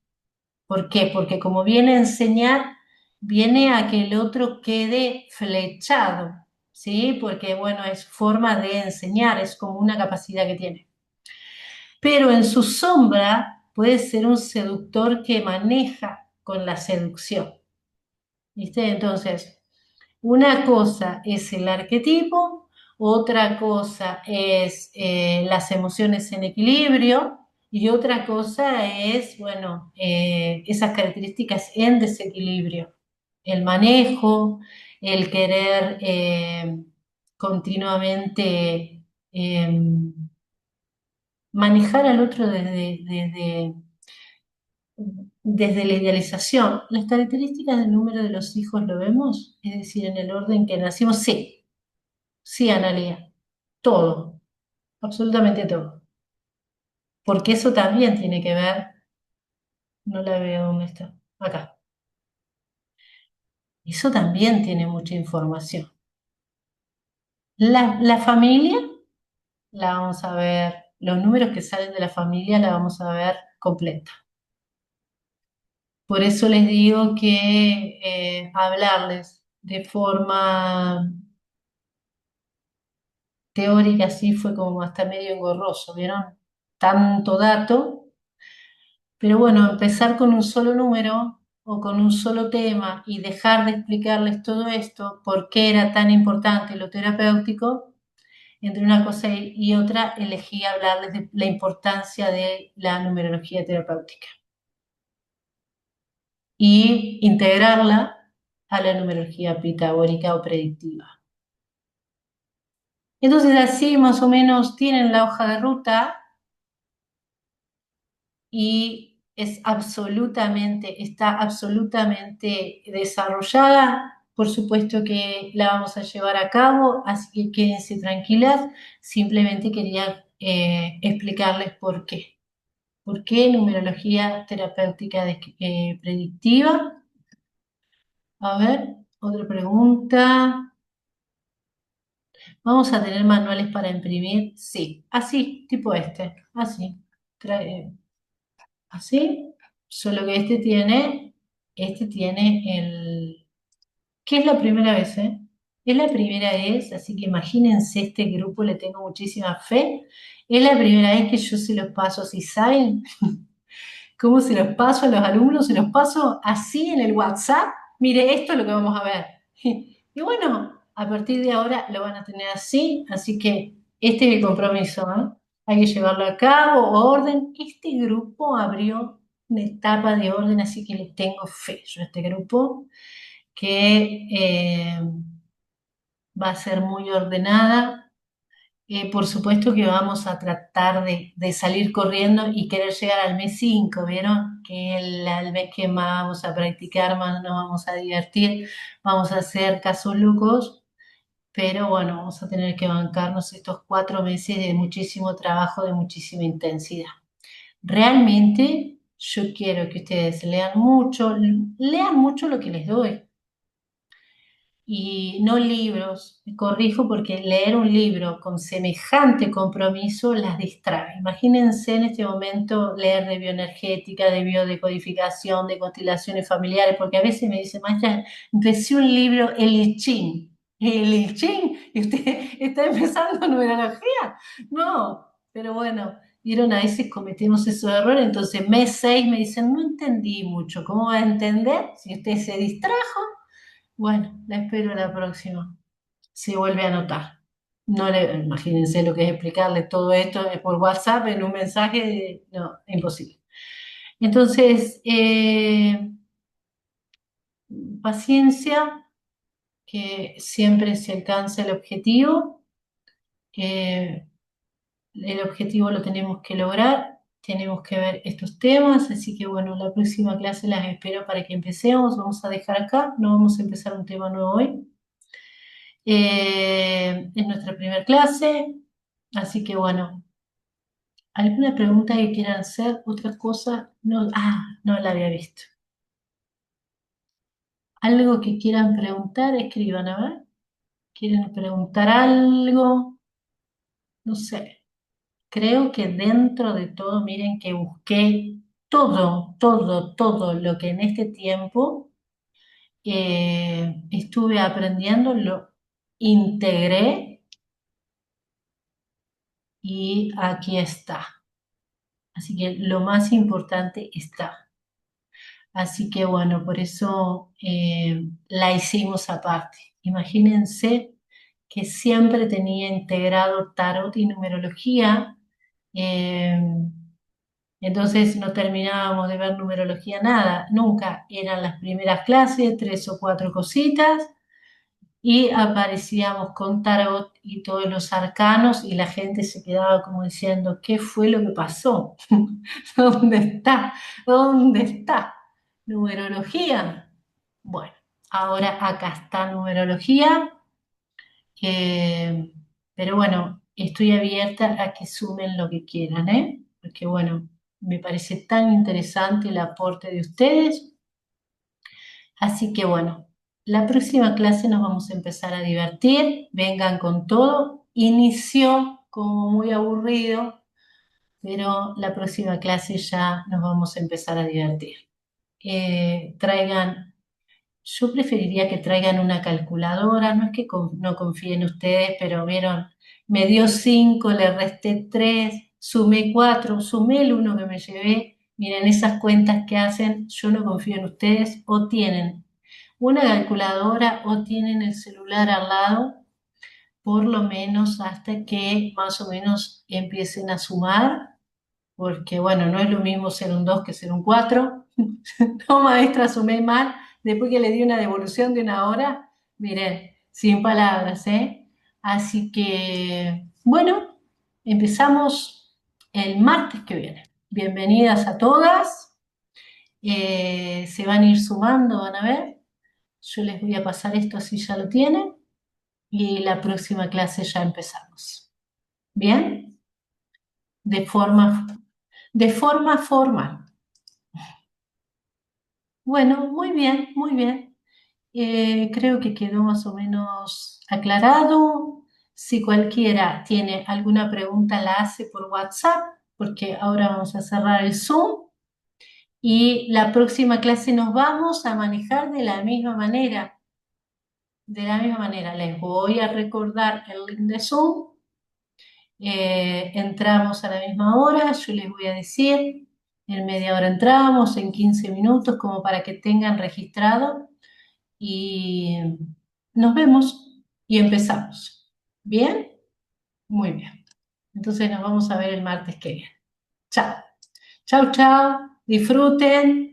¿Por qué? Porque como viene a enseñar, viene a que el otro quede flechado, ¿sí? Porque, bueno, es forma de enseñar, es como una capacidad que tiene. Pero en su sombra puede ser un seductor que maneja con la seducción, ¿viste? Entonces, una cosa es el arquetipo, otra cosa es las emociones en equilibrio y otra cosa es, bueno, esas características en desequilibrio, el manejo, el querer continuamente manejar al otro desde la idealización. Las características del número de los hijos lo vemos, es decir, en el orden que nacimos, sí, sí, Analia, todo, absolutamente todo, porque eso también tiene que ver, no la veo dónde está, acá, eso también tiene mucha información. La familia la vamos a ver, los números que salen de la familia la vamos a ver completa. Por eso les digo que hablarles de forma teórica así fue como hasta medio engorroso, ¿vieron? Tanto dato, pero bueno, empezar con un solo número o con un solo tema y dejar de explicarles todo esto, por qué era tan importante lo terapéutico, entre una cosa y otra elegí hablarles de la importancia de la numerología terapéutica y integrarla a la numerología pitagórica o predictiva. Entonces así más o menos tienen la hoja de ruta y está absolutamente desarrollada. Por supuesto que la vamos a llevar a cabo, así que quédense tranquilas. Simplemente quería explicarles por qué. ¿Por qué numerología terapéutica predictiva? A ver, otra pregunta. ¿Vamos a tener manuales para imprimir? Sí, así, tipo este, así. Así, solo que este tiene que es la primera vez, ¿eh? Es la primera vez, así que imagínense, este grupo le tengo muchísima fe. Es la primera vez que yo se los paso, si saben cómo se los paso a los alumnos, se los paso así en el WhatsApp. Mire, esto es lo que vamos a ver. Y bueno, a partir de ahora lo van a tener así, así que este es el compromiso, ¿eh? Hay que llevarlo a cabo, orden. Este grupo abrió una etapa de orden, así que le tengo fe yo a este grupo, que va a ser muy ordenada. Por supuesto que vamos a tratar de salir corriendo y querer llegar al mes 5, ¿vieron? Que es el mes que más vamos a practicar, más nos vamos a divertir, vamos a hacer casos locos, pero bueno, vamos a tener que bancarnos estos 4 meses de muchísimo trabajo, de muchísima intensidad. Realmente yo quiero que ustedes lean mucho lo que les doy y no libros. Me corrijo porque leer un libro con semejante compromiso las distrae. Imagínense en este momento leer de bioenergética, de biodecodificación, de constelaciones familiares, porque a veces me dicen, maestra, empecé un libro, el I Ching, y usted está empezando numerología. No, pero bueno. Vieron, a veces cometemos esos errores, entonces mes 6 me dicen, no entendí mucho, ¿cómo va a entender si usted se distrajo? Bueno, la espero a la próxima. Se vuelve a anotar. No le, imagínense lo que es explicarle todo esto por WhatsApp en un mensaje. No, imposible. Entonces, paciencia, que siempre se alcanza el objetivo. Eh, el objetivo lo tenemos que lograr. tenemos que ver estos temas, así que bueno, la próxima clase las espero para que empecemos. Vamos a dejar acá, no vamos a empezar un tema nuevo hoy. Es nuestra primera clase, así que bueno, ¿alguna pregunta que quieran hacer? ¿Otra cosa? No, no la había visto. ¿Algo que quieran preguntar? Escriban, a ver. ¿Quieren preguntar algo? No sé. Creo que dentro de todo, miren que busqué todo lo que en este tiempo estuve aprendiendo, lo integré y aquí está. Así que lo más importante está. Así que bueno, por eso la hicimos aparte. Imagínense que siempre tenía integrado tarot y numerología. eh, entonces no terminábamos de ver numerología nada, nunca. Eran las primeras clases, tres o cuatro cositas, y aparecíamos con tarot y todos los arcanos y la gente se quedaba como diciendo, ¿qué fue lo que pasó? ¿Dónde está? ¿Dónde está? ¿Numerología? Bueno, ahora acá está numerología, eh, pero bueno, estoy abierta a que sumen lo que quieran, ¿eh? Porque bueno, me parece tan interesante el aporte de ustedes. Así que bueno, la próxima clase nos vamos a empezar a divertir, vengan con todo. Inició como muy aburrido, pero la próxima clase ya nos vamos a empezar a divertir. Traigan, yo preferiría que traigan una calculadora, no es que no confíen en ustedes, pero vieron, me dio 5, le resté 3, sumé 4, sumé el uno que me llevé. Miren, esas cuentas que hacen, yo no confío en ustedes, o tienen una calculadora o tienen el celular al lado, por lo menos hasta que más o menos empiecen a sumar, porque bueno, no es lo mismo ser un 2 que ser un 4. No, maestra, sumé mal, después que le di una devolución de una hora, miren, sin palabras, ¿eh? Así que, bueno, empezamos el martes que viene. Bienvenidas a todas. Se van a ir sumando, van a ver. Yo les voy a pasar esto así ya lo tienen. Y la próxima clase ya empezamos. ¿Bien? De forma, de forma formal. Bueno, muy bien, muy bien. Creo que quedó más o menos aclarado. Si cualquiera tiene alguna pregunta, la hace por WhatsApp, porque ahora vamos a cerrar el Zoom. Y la próxima clase nos vamos a manejar de la misma manera. De la misma manera, les voy a recordar el link de Zoom. Entramos a la misma hora, yo les voy a decir, en media hora entramos, en 15 minutos, como para que tengan registrado. Y nos vemos y empezamos. ¿Bien? Muy bien. Entonces nos vamos a ver el martes que viene. Chao. Chao, chao. Disfruten.